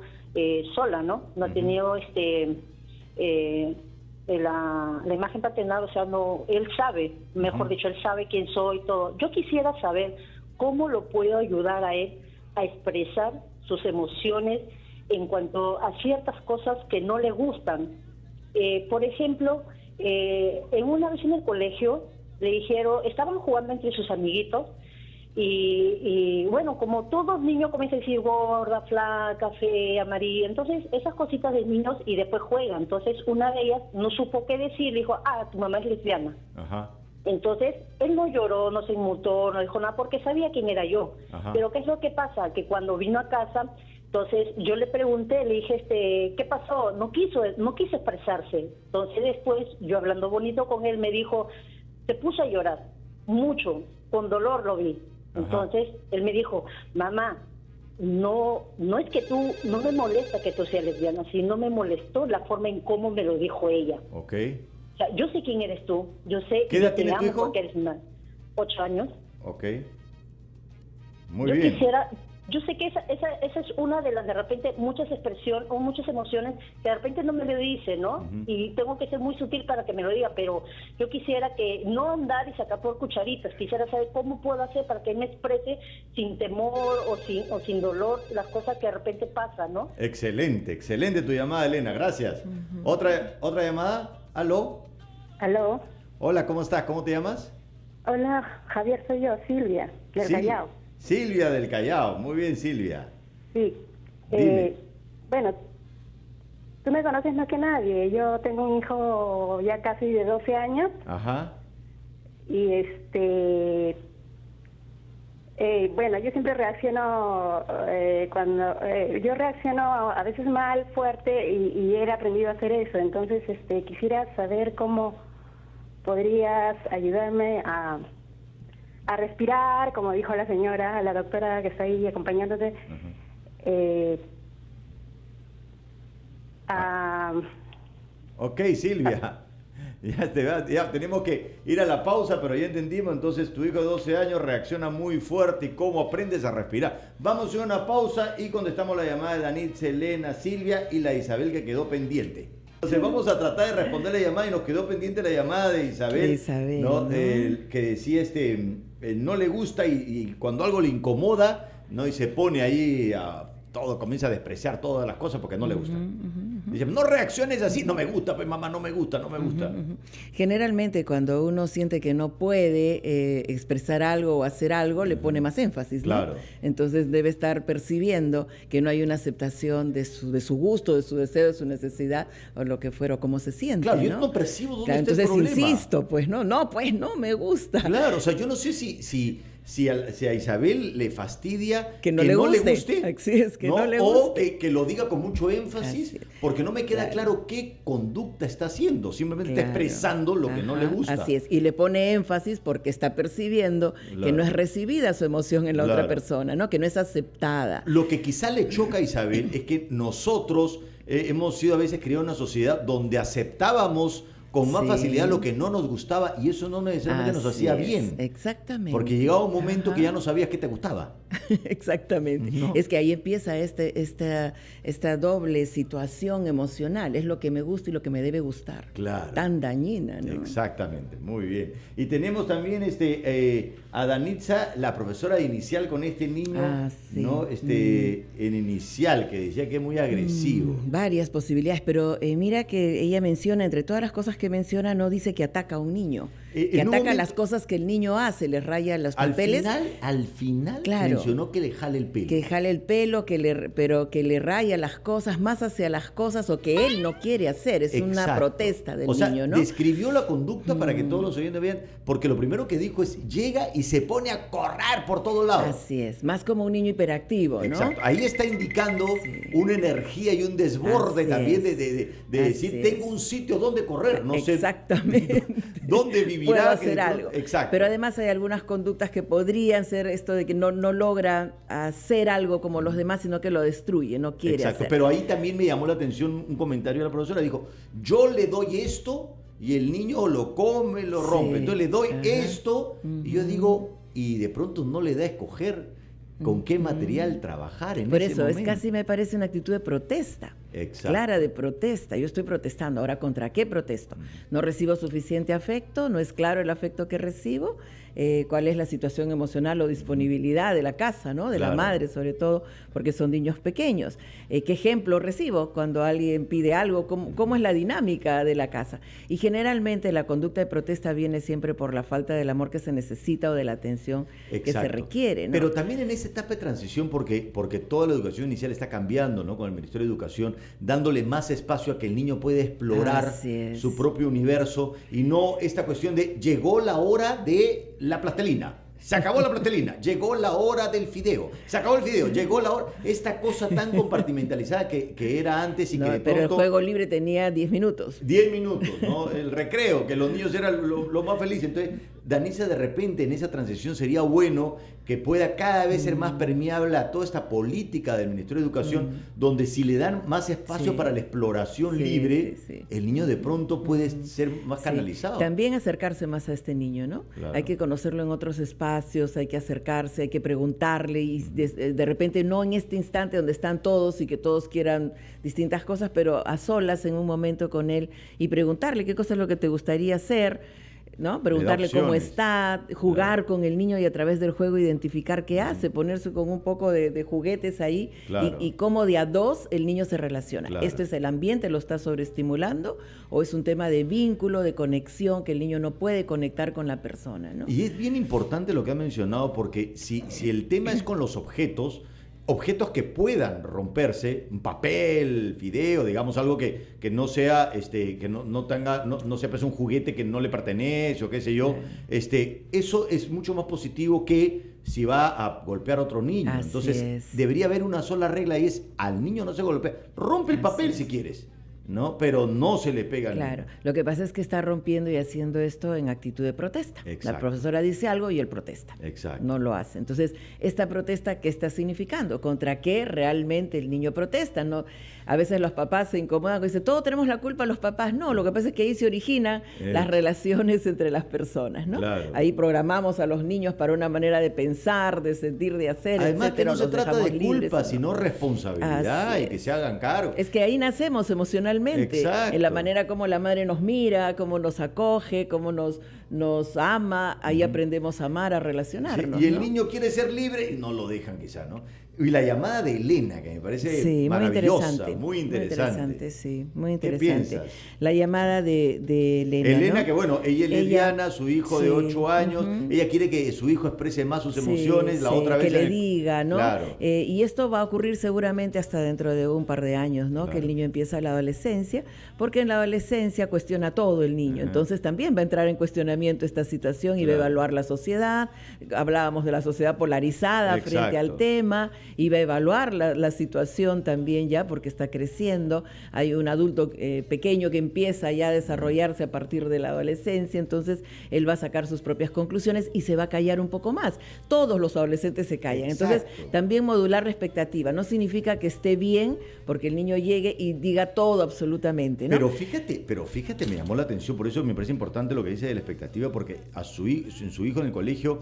[SPEAKER 5] sola, ¿no? No ha tenido la imagen paternal, o sea, no, él sabe, mejor dicho, él sabe quién soy, todo. Yo quisiera saber cómo lo puedo ayudar a él a expresar sus emociones en cuanto a ciertas cosas que no le gustan. Por ejemplo, en una vez en el colegio le dijeron, estaban jugando entre sus amiguitos y bueno, como todos niños comienzan a decir gorda, flaca, fea, amarilla, entonces esas cositas de niños, y después juegan. Entonces una de ellas no supo qué decir, le dijo, tu mamá es lesbiana. Ajá. Entonces, él no lloró, no se inmutó, no dijo nada, porque sabía quién era yo. Ajá. Pero ¿qué es lo que pasa? Que cuando vino a casa, entonces yo le pregunté, le dije, ¿qué pasó? No quiso expresarse. Entonces después, yo hablando bonito con él, me dijo, se puso a llorar, mucho, con dolor lo vi. Ajá. Entonces, él me dijo, mamá, no es que no me molesta que tú seas lesbiana, sino me molestó la forma en cómo me lo dijo ella.
[SPEAKER 1] Okay.
[SPEAKER 5] O sea, yo sé quién eres tú, yo sé
[SPEAKER 1] que te
[SPEAKER 5] amo
[SPEAKER 1] tu hijo?
[SPEAKER 5] Porque eres 8 años.
[SPEAKER 1] Ok. Muy bien.
[SPEAKER 5] Yo sé que esa es una de las, de repente, muchas expresiones o muchas emociones que de repente no me lo dice, ¿no? Y tengo que ser muy sutil para que me lo diga, pero yo quisiera que no andar y sacar por cucharitas, quisiera saber cómo puedo hacer para que él me exprese sin temor o sin dolor las cosas que de repente pasan, ¿no?
[SPEAKER 1] Excelente tu llamada, Elena, gracias. ¿Otra llamada? ¿Aló?
[SPEAKER 5] ¿Aló?
[SPEAKER 1] Hola, ¿cómo estás? ¿Cómo te llamas?
[SPEAKER 5] Hola, Javier, soy yo, Silvia, del Callao.
[SPEAKER 1] Silvia del Callao, muy bien, Silvia.
[SPEAKER 5] Sí. Bueno, tú me conoces más que nadie. Yo tengo un hijo ya casi de 12 años. Ajá. Y bueno, yo siempre reacciono yo reacciono a veces mal, fuerte, y he aprendido a hacer eso. Entonces, quisiera saber cómo podrías ayudarme a respirar, como dijo la señora, la doctora que está ahí acompañándote.
[SPEAKER 1] Ok, Silvia. Ya tenemos que ir a la pausa, pero ya entendimos. Entonces, tu hijo de 12 años reacciona muy fuerte. ¿Y cómo aprendes a respirar? Vamos a una pausa y contestamos la llamada de Danitza, Elena, Silvia y la Isabel que quedó pendiente. Entonces vamos a tratar de responder la llamada, y nos quedó pendiente la llamada de Isabel, ¿no? Que decía no le gusta y cuando algo le incomoda, ¿no? Y se pone ahí comienza a despreciar todas las cosas porque no le gustan. Dice, no reacciones así, no me gusta, pues mamá, no me gusta.
[SPEAKER 2] Generalmente cuando uno siente que no puede expresar algo o hacer algo, le pone más énfasis, ¿no? Claro. Entonces debe estar percibiendo que no hay una aceptación de su gusto, de su deseo, de su necesidad, o lo que fuera, o cómo se siente.
[SPEAKER 1] Claro,
[SPEAKER 2] ¿no?
[SPEAKER 1] Yo no percibo dónde está
[SPEAKER 2] entonces
[SPEAKER 1] el problema.
[SPEAKER 2] Insisto, pues no me gusta.
[SPEAKER 1] Claro, o sea, yo no sé si si a Isabel le fastidia
[SPEAKER 2] que no le guste. Así es, que no le guste.
[SPEAKER 1] O que lo diga con mucho énfasis, porque no me queda claro qué conducta está haciendo. Simplemente está expresando lo que no le gusta.
[SPEAKER 2] Así es, y le pone énfasis porque está percibiendo que no es recibida su emoción en la otra persona, ¿no? Que no es aceptada.
[SPEAKER 1] Lo que quizá le choca a Isabel es que nosotros hemos sido a veces criados en una sociedad donde aceptábamos con más facilidad lo que no nos gustaba, y eso no necesariamente nos hacía bien.
[SPEAKER 2] Exactamente.
[SPEAKER 1] Porque llegaba un momento que ya no sabías qué te gustaba.
[SPEAKER 2] Exactamente. No. Es que ahí empieza esta doble situación emocional. Es lo que me gusta y lo que me debe gustar.
[SPEAKER 1] Claro.
[SPEAKER 2] Tan dañina, ¿no?
[SPEAKER 1] Exactamente. Muy bien. Y tenemos también a Danitza, la profesora de inicial con este niño, ¿no? En inicial, que decía que es muy agresivo.
[SPEAKER 2] Varias posibilidades, pero mira que ella menciona, entre todas las cosas que menciona, no dice que ataca a un niño. Que ataca las cosas que el niño hace, le raya los papeles.
[SPEAKER 1] Al final mencionó que le jale el pelo.
[SPEAKER 2] Que jale el pelo, pero que le raya las cosas, más hacia las cosas o que él no quiere hacer. Es una protesta del niño, ¿no?
[SPEAKER 1] Describió la conducta para que todos los oyentes vean, porque lo primero que dijo es, llega y se pone a correr por todos lados.
[SPEAKER 2] Así es, más como un niño hiperactivo, ¿no?
[SPEAKER 1] Exacto. Ahí está indicando una energía y un desborde también de decir, tengo un sitio donde correr, no sé.
[SPEAKER 2] Exactamente.
[SPEAKER 1] ¿Dónde vivirá?
[SPEAKER 2] Puedo hacer algo.
[SPEAKER 1] Exacto.
[SPEAKER 2] Pero además hay algunas conductas que podrían ser esto de que no logra hacer algo como los demás, sino que lo destruye, no quiere hacer.
[SPEAKER 1] Pero ahí también me llamó la atención un comentario de la profesora. Dijo, yo le doy esto y el niño lo come, lo rompe. Entonces le doy esto y yo digo, y de pronto no le da a escoger con qué material trabajar en ese momento.
[SPEAKER 2] Por eso, es casi me parece una actitud de protesta.
[SPEAKER 1] Exacto.
[SPEAKER 2] Clara de protesta. Yo estoy protestando. Ahora, ¿contra qué protesto? No recibo suficiente afecto, no es claro el afecto que recibo, cuál es la situación emocional o disponibilidad de la casa, ¿no? De la madre, sobre todo, porque son niños pequeños. ¿Qué ejemplo recibo cuando alguien pide algo? ¿Cómo es la dinámica de la casa? Y generalmente la conducta de protesta viene siempre por la falta del amor que se necesita o de la atención que se requiere, ¿no?
[SPEAKER 1] Pero también en esa etapa de transición, porque toda la educación inicial está cambiando, ¿no? Con el Ministerio de Educación, dándole más espacio a que el niño pueda explorar su propio universo y no esta cuestión de llegó la hora de la plastilina. Se acabó la plastilina, llegó la hora del fideo, se acabó el fideo, llegó la hora, esta cosa tan compartimentalizada que era antes y que de pronto...
[SPEAKER 2] Pero el juego libre tenía 10 minutos.
[SPEAKER 1] 10 minutos, ¿no? El recreo, que los niños eran lo más felices. Entonces, Danitza, de repente en esa transición sería bueno que pueda cada vez ser más permeable a toda esta política del Ministerio de Educación, donde si le dan más espacio para la exploración libre, el niño de pronto puede ser más canalizado.
[SPEAKER 2] También acercarse más a este niño, ¿no? Claro. Hay que conocerlo en otros espacios, hay que acercarse, hay que preguntarle y de repente no en este instante donde están todos y que todos quieran distintas cosas, pero a solas en un momento con él y preguntarle qué cosa es lo que te gustaría hacer, ¿no? Preguntarle cómo está, jugar con el niño y a través del juego identificar qué hace, ponerse con un poco de juguetes ahí y cómo de a dos el niño se relaciona. ¿Esto es el ambiente, lo está sobreestimulando o es un tema de vínculo, de conexión, que el niño no puede conectar con la persona, ¿no?
[SPEAKER 1] Y es bien importante lo que ha mencionado, porque si el tema es con los objetos que puedan romperse, un papel, fideo, digamos, algo que no sea, que no tenga, no sea pues un juguete que no le pertenece o qué sé yo, eso es mucho más positivo que si va a golpear a otro niño. Entonces, debería haber una sola regla y es, al niño no se golpea, rompe el papel si quieres, ¿no? Pero no se le pega al niño.
[SPEAKER 2] Lo que pasa es que está rompiendo y haciendo esto en actitud de protesta. La profesora dice algo y él protesta. No lo hace. Entonces, esta protesta, ¿qué está significando? ¿Contra qué realmente el niño protesta? No, a veces los papás se incomodan y dicen, todos tenemos la culpa, los papás no. Lo que pasa es que ahí se originan las relaciones entre las personas, ¿no? Ahí programamos a los niños para una manera de pensar, de sentir, de hacer,
[SPEAKER 1] además,
[SPEAKER 2] etcétera.
[SPEAKER 1] Que no se trata de culpa, sino responsabilidad y que se hagan cargo.
[SPEAKER 2] Es que ahí nacemos emocionalmente. En la manera como la madre nos mira, cómo nos acoge, cómo nos ama, ahí aprendemos a amar, a relacionarnos.
[SPEAKER 1] Y el niño quiere ser libre y no lo dejan quizá, ¿no? Y la llamada de Elena, que me parece maravillosa, muy interesante.
[SPEAKER 2] Sí, muy interesante. ¿Qué piensas? La llamada de Elena.
[SPEAKER 1] Elena,
[SPEAKER 2] ¿no?
[SPEAKER 1] que bueno, ella es lesbiana, su hijo de 8 años, ella quiere que su hijo exprese más sus emociones, la otra vez...
[SPEAKER 2] que le diga, ¿no?
[SPEAKER 1] Claro.
[SPEAKER 2] Y esto va a ocurrir seguramente hasta dentro de un par de años, ¿no? Claro. Que el niño empieza la adolescencia, porque en la adolescencia cuestiona todo el niño, entonces también va a entrar en cuestionamiento esta situación y va a evaluar la sociedad. Hablábamos de la sociedad polarizada frente al tema, y va a evaluar la situación también ya, porque está creciendo. Hay un adulto pequeño que empieza ya a desarrollarse a partir de la adolescencia, entonces él va a sacar sus propias conclusiones y se va a callar un poco más. Todos los adolescentes se callan. Entonces, también modular la expectativa. No significa que esté bien porque el niño llegue y diga todo absolutamente, ¿no?
[SPEAKER 1] Pero fíjate, me llamó la atención, por eso me parece importante lo que dice de la expectativa, porque su hijo en el colegio,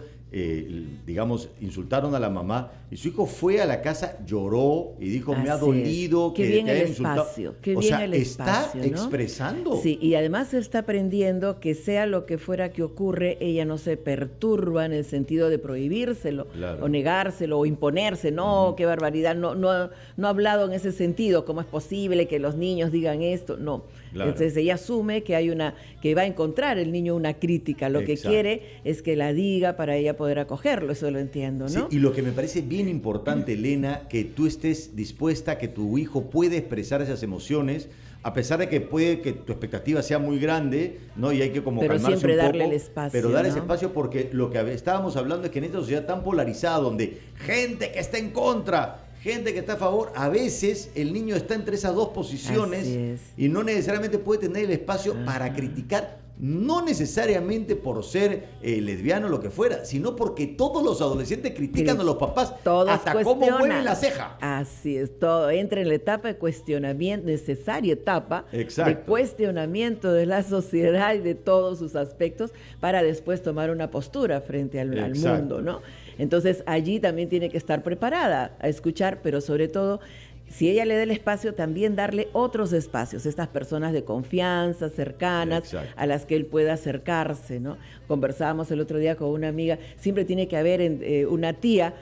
[SPEAKER 1] digamos, insultaron a la mamá, y su hijo fue a la casa, lloró y dijo, me ha dolido que te hayan insultado.
[SPEAKER 2] Qué bien el espacio,
[SPEAKER 1] está expresando.
[SPEAKER 2] Sí, y además se está aprendiendo que sea lo que fuera que ocurre, ella no se perturba en el sentido de prohibírselo, o negárselo, o imponerse. No, qué barbaridad, no ha hablado en ese sentido, ¿cómo es posible que los niños digan esto? No. Entonces ella asume que va a encontrar el niño una crítica, lo que quiere es que la diga para ella poder acogerlo, eso lo entiendo, ¿no?
[SPEAKER 1] Sí, y lo que me parece bien importante, Elena, que tú estés dispuesta, que tu hijo puede expresar esas emociones, a pesar de que puede que tu expectativa sea muy grande, ¿no? Y hay que como calmarse un poco. Pero siempre darle el espacio, pero dar ese espacio, porque lo que estábamos hablando es que en esta sociedad tan polarizada, donde gente que está en contra, gente que está a favor, a veces el niño está entre esas dos posiciones y no necesariamente puede tener el espacio para criticar, no necesariamente por ser lesbiano o lo que fuera, sino porque todos los adolescentes critican a los papás hasta cómo mueven la ceja.
[SPEAKER 2] Así es, todo entra en la etapa de cuestionamiento, necesaria etapa de cuestionamiento de la sociedad y de todos sus aspectos para después tomar una postura frente al mundo, ¿no? Entonces allí también tiene que estar preparada a escuchar, pero sobre todo, si ella le da el espacio, también darle otros espacios, estas personas de confianza, cercanas, a las que él pueda acercarse, ¿no? Conversábamos el otro día con una amiga, siempre tiene que haber una tía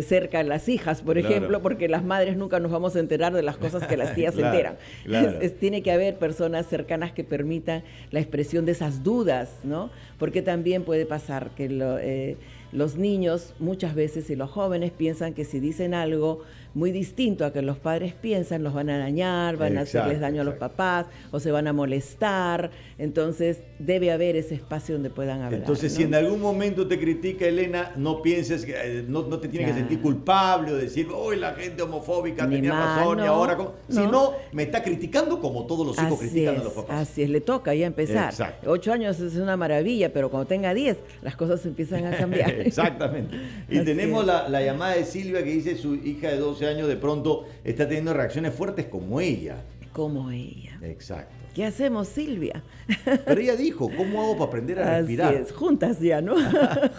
[SPEAKER 2] cerca a las hijas, por ejemplo, porque las madres nunca nos vamos a enterar de las cosas que las tías se enteran. Tiene que haber personas cercanas que permitan la expresión de esas dudas, ¿no? Porque también puede pasar que los niños muchas veces y los jóvenes piensan que si dicen algo muy distinto a que los padres piensan, los van a dañar, van a hacerles daño a los papás o se van a molestar. Entonces debe haber ese espacio donde puedan hablar.
[SPEAKER 1] Entonces, ¿no? Si en algún momento te critica Elena, no pienses que no te tienes que sentir culpable o decir, uy, la gente homofóbica tenía razón y ahora... Sino, me está criticando como todos los hijos critican a los papás.
[SPEAKER 2] Así es, le toca ya empezar. 8 años es una maravilla, pero cuando tenga 10, las cosas empiezan a cambiar.
[SPEAKER 1] Exactamente. Y tenemos la llamada de Silvia, que dice su hija de 12 años de pronto está teniendo reacciones fuertes como ella.
[SPEAKER 2] Como ella.
[SPEAKER 1] Exacto.
[SPEAKER 2] ¿Qué hacemos, Silvia?
[SPEAKER 1] Pero ella dijo, ¿cómo hago para aprender a respirar?
[SPEAKER 2] Así es, juntas ya, ¿no?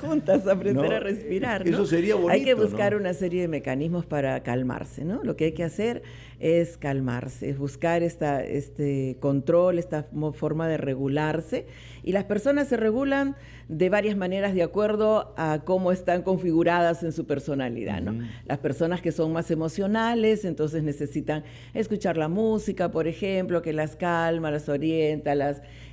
[SPEAKER 2] Juntas aprender a respirar, ¿no?
[SPEAKER 1] Eso sería bonito,
[SPEAKER 2] hay que buscar una serie de mecanismos para calmarse, ¿no? Lo que hay que hacer es calmarse, es buscar este control, esta forma de regularse. Y las personas se regulan de varias maneras de acuerdo a cómo están configuradas en su personalidad, ¿no? Las personas que son más emocionales, entonces necesitan escuchar la música, por ejemplo, que las calma, las orienta,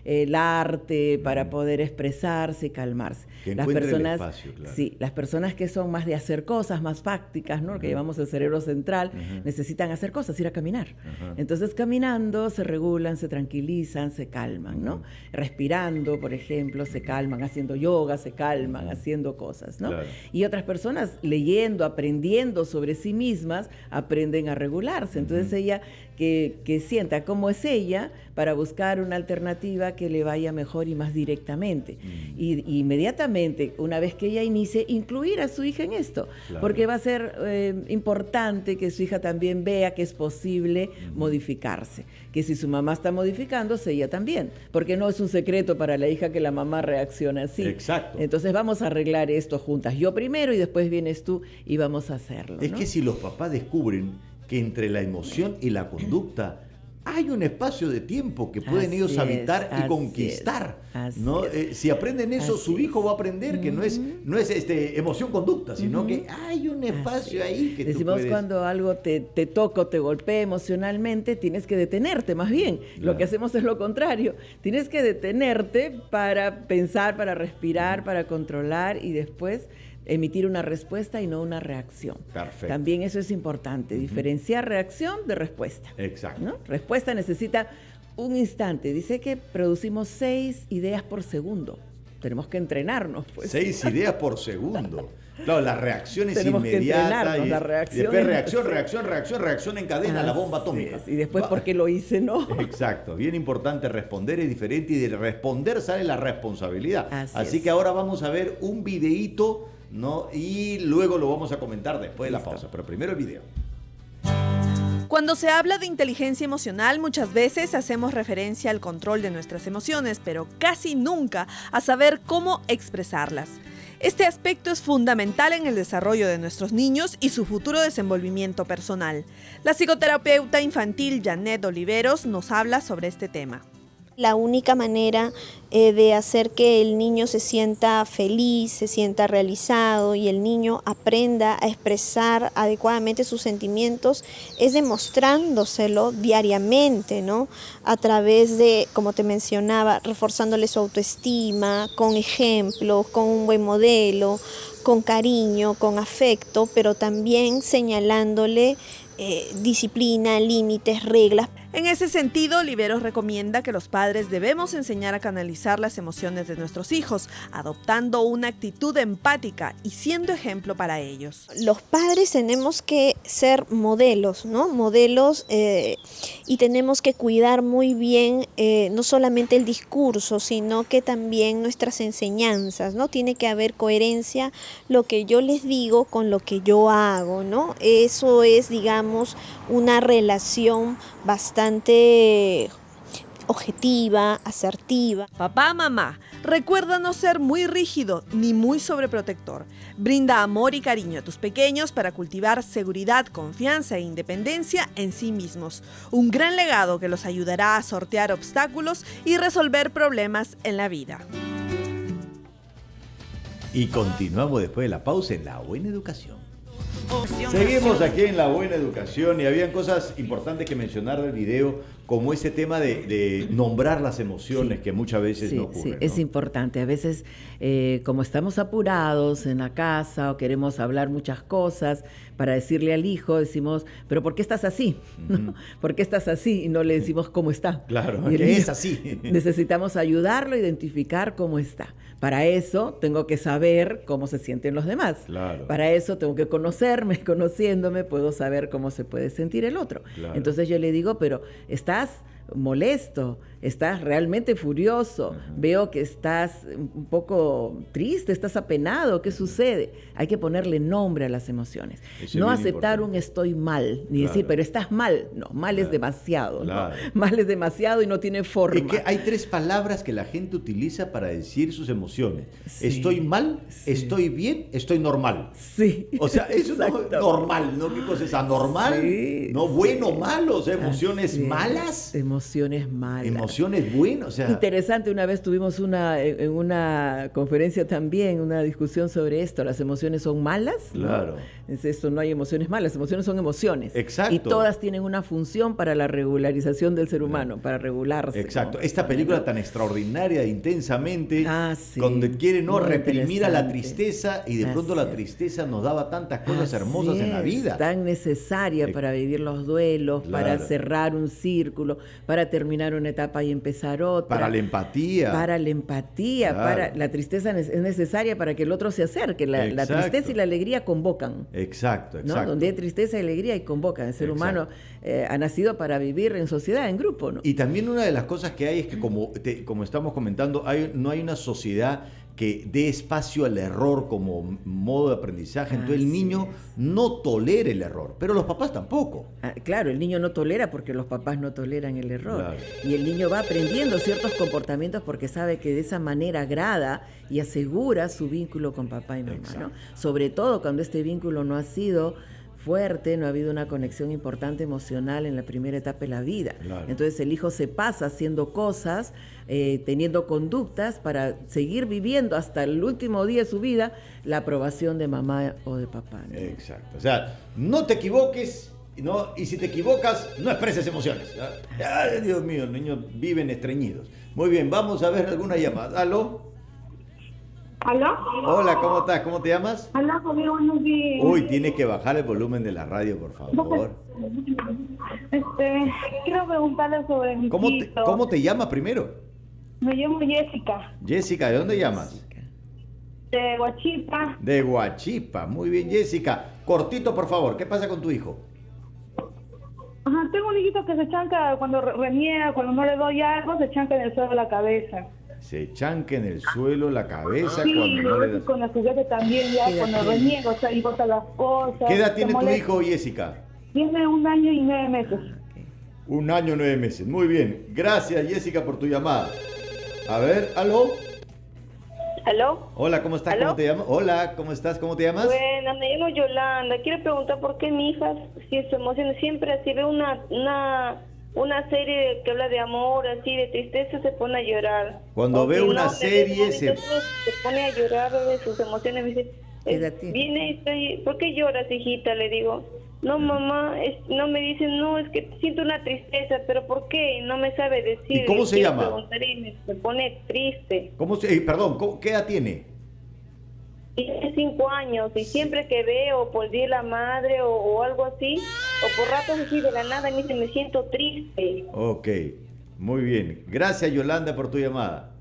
[SPEAKER 2] el arte para poder expresarse y calmarse.
[SPEAKER 1] Que encuentre el espacio, claro.
[SPEAKER 2] Sí, las personas que son más de hacer cosas, más fácticas, ¿no? Que llamamos el cerebro central, necesitan hacer cosas, ir a caminar. Entonces, caminando se regulan, se tranquilizan, se calman, ¿no? Respirando, por ejemplo, se calman, haciendo yoga, se calman, haciendo cosas, ¿no? Claro. Y otras personas leyendo, aprendiendo sobre sí mismas, aprenden a regularse. Entonces ella que sienta cómo es ella para buscar una alternativa que le vaya mejor y más directamente. Y inmediatamente, una vez que ella inicie, incluir a su hija en esto, porque va a ser importante que su hija también vea que es posible modificarse, que si su mamá está modificándose, ella también, porque no es un secreto para la hija que la mamá reacciona así.
[SPEAKER 1] Exacto.
[SPEAKER 2] Entonces vamos a arreglar esto juntas, yo primero y después vienes tú y vamos a hacerlo.
[SPEAKER 1] Es
[SPEAKER 2] ¿no?
[SPEAKER 1] que si los papás descubren que entre la emoción y la conducta hay un espacio de tiempo que pueden ellos habitar y conquistar, ¿no? Si aprenden eso, su hijo va a aprender que no es emoción-conducta, sino que hay un espacio ahí que
[SPEAKER 2] decimos,
[SPEAKER 1] tú puedes...
[SPEAKER 2] cuando algo te toca o te golpea emocionalmente, tienes que detenerte, más bien. Claro. Lo que hacemos es lo contrario. Tienes que detenerte para pensar, para respirar, para controlar y después emitir una respuesta y no una reacción.
[SPEAKER 1] Perfecto.
[SPEAKER 2] También eso es importante, diferenciar reacción de respuesta.
[SPEAKER 1] Exacto.
[SPEAKER 2] ¿No? Respuesta necesita un instante. Dice que producimos 6 ideas por segundo. Tenemos que entrenarnos, pues.
[SPEAKER 1] 6 ideas por segundo. Claro, la reacción es
[SPEAKER 2] tenemos
[SPEAKER 1] inmediata.
[SPEAKER 2] Que la reacción
[SPEAKER 1] y después reacción en cadena, la bomba atómica.
[SPEAKER 2] Y después, ¿por qué lo hice, no?
[SPEAKER 1] Exacto. Bien importante, responder es diferente y de responder sale la responsabilidad. Así que ahora vamos a ver un videíto, ¿no? Y luego lo vamos a comentar después de la pausa. Pero primero el video.
[SPEAKER 7] Cuando se habla de inteligencia emocional, muchas veces hacemos referencia al control de nuestras emociones, pero casi nunca a saber cómo expresarlas. Este aspecto es fundamental en el desarrollo de nuestros niños y su futuro desenvolvimiento personal. La psicoterapeuta infantil Janet Oliveros nos habla sobre este tema.
[SPEAKER 8] La única manera de hacer que el niño se sienta feliz, se sienta realizado y el niño aprenda a expresar adecuadamente sus sentimientos es demostrándoselo diariamente, ¿no? A través de, como te mencionaba, reforzándole su autoestima, con ejemplos, con un buen modelo, con cariño, con afecto, pero también señalándole disciplina, límites, reglas.
[SPEAKER 7] En ese sentido, Oliveros recomienda que los padres debemos enseñar a canalizar las emociones de nuestros hijos, adoptando una actitud empática y siendo ejemplo para ellos.
[SPEAKER 8] Los padres tenemos que ser modelos, ¿no? Modelos y tenemos que cuidar muy bien no solamente el discurso, sino que también nuestras enseñanzas, ¿no? Tiene que haber coherencia lo que yo les digo con lo que yo hago, ¿no? Eso es, digamos, una relación bastante objetiva, asertiva.
[SPEAKER 7] Papá, mamá, recuerda no ser muy rígido ni muy sobreprotector. Brinda amor y cariño a tus pequeños para cultivar seguridad, confianza e independencia en sí mismos. Un gran legado que los ayudará a sortear obstáculos y resolver problemas en la vida.
[SPEAKER 1] Y continuamos después de la pausa en La Buena Educación. Seguimos aquí en La Buena Educación y habían cosas importantes que mencionar del video, como ese tema de nombrar las emociones, que muchas veces no ocurre.
[SPEAKER 2] Sí, ¿no? Es importante. A veces, como estamos apurados en la casa o queremos hablar muchas cosas para decirle al hijo, decimos, ¿pero por qué estás así? ¿No? ¿Por qué estás así? Y no le decimos cómo está.
[SPEAKER 1] Claro, que es así.
[SPEAKER 2] Necesitamos ayudarlo a identificar cómo está. Para eso tengo que saber cómo se sienten los demás.
[SPEAKER 1] Claro.
[SPEAKER 2] Para eso tengo que conocerme, conociéndome puedo saber cómo se puede sentir el otro.
[SPEAKER 1] Claro.
[SPEAKER 2] Entonces yo le digo, pero estás molesto, estás realmente furioso, veo que estás un poco triste, estás apenado, ¿qué sucede? Hay que ponerle nombre a las emociones.
[SPEAKER 1] Eso
[SPEAKER 2] no
[SPEAKER 1] es
[SPEAKER 2] aceptar un estoy mal, ni decir, pero estás mal. No, mal es demasiado,
[SPEAKER 1] claro.
[SPEAKER 2] ¿no? Mal es demasiado y no tiene forma.
[SPEAKER 1] Es que hay 3 palabras que la gente utiliza para decir sus emociones. Sí. Estoy mal, estoy bien, estoy normal.
[SPEAKER 2] Sí.
[SPEAKER 1] O sea, eso no es normal, ¿no? ¿Qué cosa es anormal? Sí, ¿no? Bueno, malo, o sea, emociones malas.
[SPEAKER 2] Emociones malas.
[SPEAKER 1] Emociones buenas, o sea.
[SPEAKER 2] Interesante, una vez tuvimos en una conferencia también, una discusión sobre esto, las emociones son malas.
[SPEAKER 1] Claro.
[SPEAKER 2] ¿No? Es esto, no hay emociones malas, emociones son emociones.
[SPEAKER 1] Exacto.
[SPEAKER 2] Y todas tienen una función para la regularización del ser humano, para regularse.
[SPEAKER 1] Exacto.
[SPEAKER 2] ¿no?
[SPEAKER 1] Esta película tan extraordinaria, intensamente, donde quiere no reprimir a la tristeza y de pronto la tristeza nos daba tantas cosas hermosas en la vida.
[SPEAKER 2] Tan necesaria para vivir los duelos, para cerrar un círculo, para terminar una etapa y empezar otra.
[SPEAKER 1] Para la empatía.
[SPEAKER 2] Para la empatía, para la tristeza es necesaria para que el otro se acerque. La tristeza y la alegría convocan.
[SPEAKER 1] Exacto.
[SPEAKER 2] ¿No? Donde hay tristeza y alegría y convocan. El ser humano ha nacido para vivir en sociedad, en grupo, ¿no?
[SPEAKER 1] Y también una de las cosas que hay es que, como estamos comentando, no hay una sociedad que dé espacio al error como modo de aprendizaje. Entonces el niño no tolera el error, pero los papás tampoco.
[SPEAKER 2] Claro, el niño no tolera porque los papás no toleran el error.
[SPEAKER 1] Claro.
[SPEAKER 2] Y el niño va aprendiendo ciertos comportamientos porque sabe que de esa manera agrada y asegura su vínculo con papá y mamá, ¿no? Sobre todo cuando este vínculo no ha sido fuerte, no ha habido una conexión importante emocional en la primera etapa de la vida. Claro. Entonces el hijo se pasa haciendo cosas, teniendo conductas para seguir viviendo hasta el último día de su vida la aprobación de mamá o de papá, ¿no?
[SPEAKER 1] Exacto. O sea, no te equivoques, ¿no? Y si te equivocas, no expreses emociones. Ay, Dios mío, los niños viven estreñidos. Muy bien, vamos a ver alguna llamada. ¿Aló?
[SPEAKER 9] ¿Aló?
[SPEAKER 1] Hola, ¿cómo estás? ¿Cómo te llamas?
[SPEAKER 9] Hola, conmigo, buenos días.
[SPEAKER 1] Uy, tienes que bajar el volumen de la radio, por favor.
[SPEAKER 9] Quiero preguntarle sobre mi chico.
[SPEAKER 1] ¿Cómo te llamas primero?
[SPEAKER 9] Me llamo Jessica.
[SPEAKER 1] Jessica, ¿de dónde llamas?
[SPEAKER 9] De Huachipa.
[SPEAKER 1] De Huachipa, muy bien, Jessica. Cortito, por favor, ¿qué pasa con tu hijo?
[SPEAKER 9] Ajá, tengo un hijito que se chanca cuando reniega, cuando no le doy algo, se chanca en el suelo la cabeza.
[SPEAKER 1] Se chanca en el suelo la cabeza
[SPEAKER 9] sí,
[SPEAKER 1] cuando no le das...
[SPEAKER 9] con los juguetes también, ya cuando reniega, o sea, y bota las cosas.
[SPEAKER 1] ¿Qué edad tiene tu hijo, Jessica?
[SPEAKER 9] Tiene 1 año y 9 meses.
[SPEAKER 1] 1 año y 9 meses, muy bien. Gracias, Jessica, por tu llamada. A ver, ¿aló?
[SPEAKER 10] ¿Aló?
[SPEAKER 1] Hola, ¿cómo estás?
[SPEAKER 10] ¿Aló?
[SPEAKER 1] ¿Cómo te llamas? Hola, ¿cómo estás? ¿Cómo te llamas?
[SPEAKER 10] Bueno, me llamo Yolanda. Quiero preguntar por qué mi hija, si se emociona siempre, así ve una serie que habla de amor, así de tristeza, se pone a llorar.
[SPEAKER 1] Cuando ve una serie
[SPEAKER 10] se pone a llorar de sus emociones. Me dice, viene, ¿por qué lloras, hijita? Le digo, no, mamá, no, me dicen, no, es que siento una tristeza, pero ¿por qué? No me sabe decir.
[SPEAKER 1] ¿Y cómo se llama?
[SPEAKER 10] Me pone triste.
[SPEAKER 1] Perdón, ¿qué edad tiene?
[SPEAKER 10] Tiene 5 años y siempre que veo por el Día de la Madre o algo así, o por ratos así de la nada, me siento triste.
[SPEAKER 1] Ok, muy bien. Gracias, Yolanda, por tu llamada.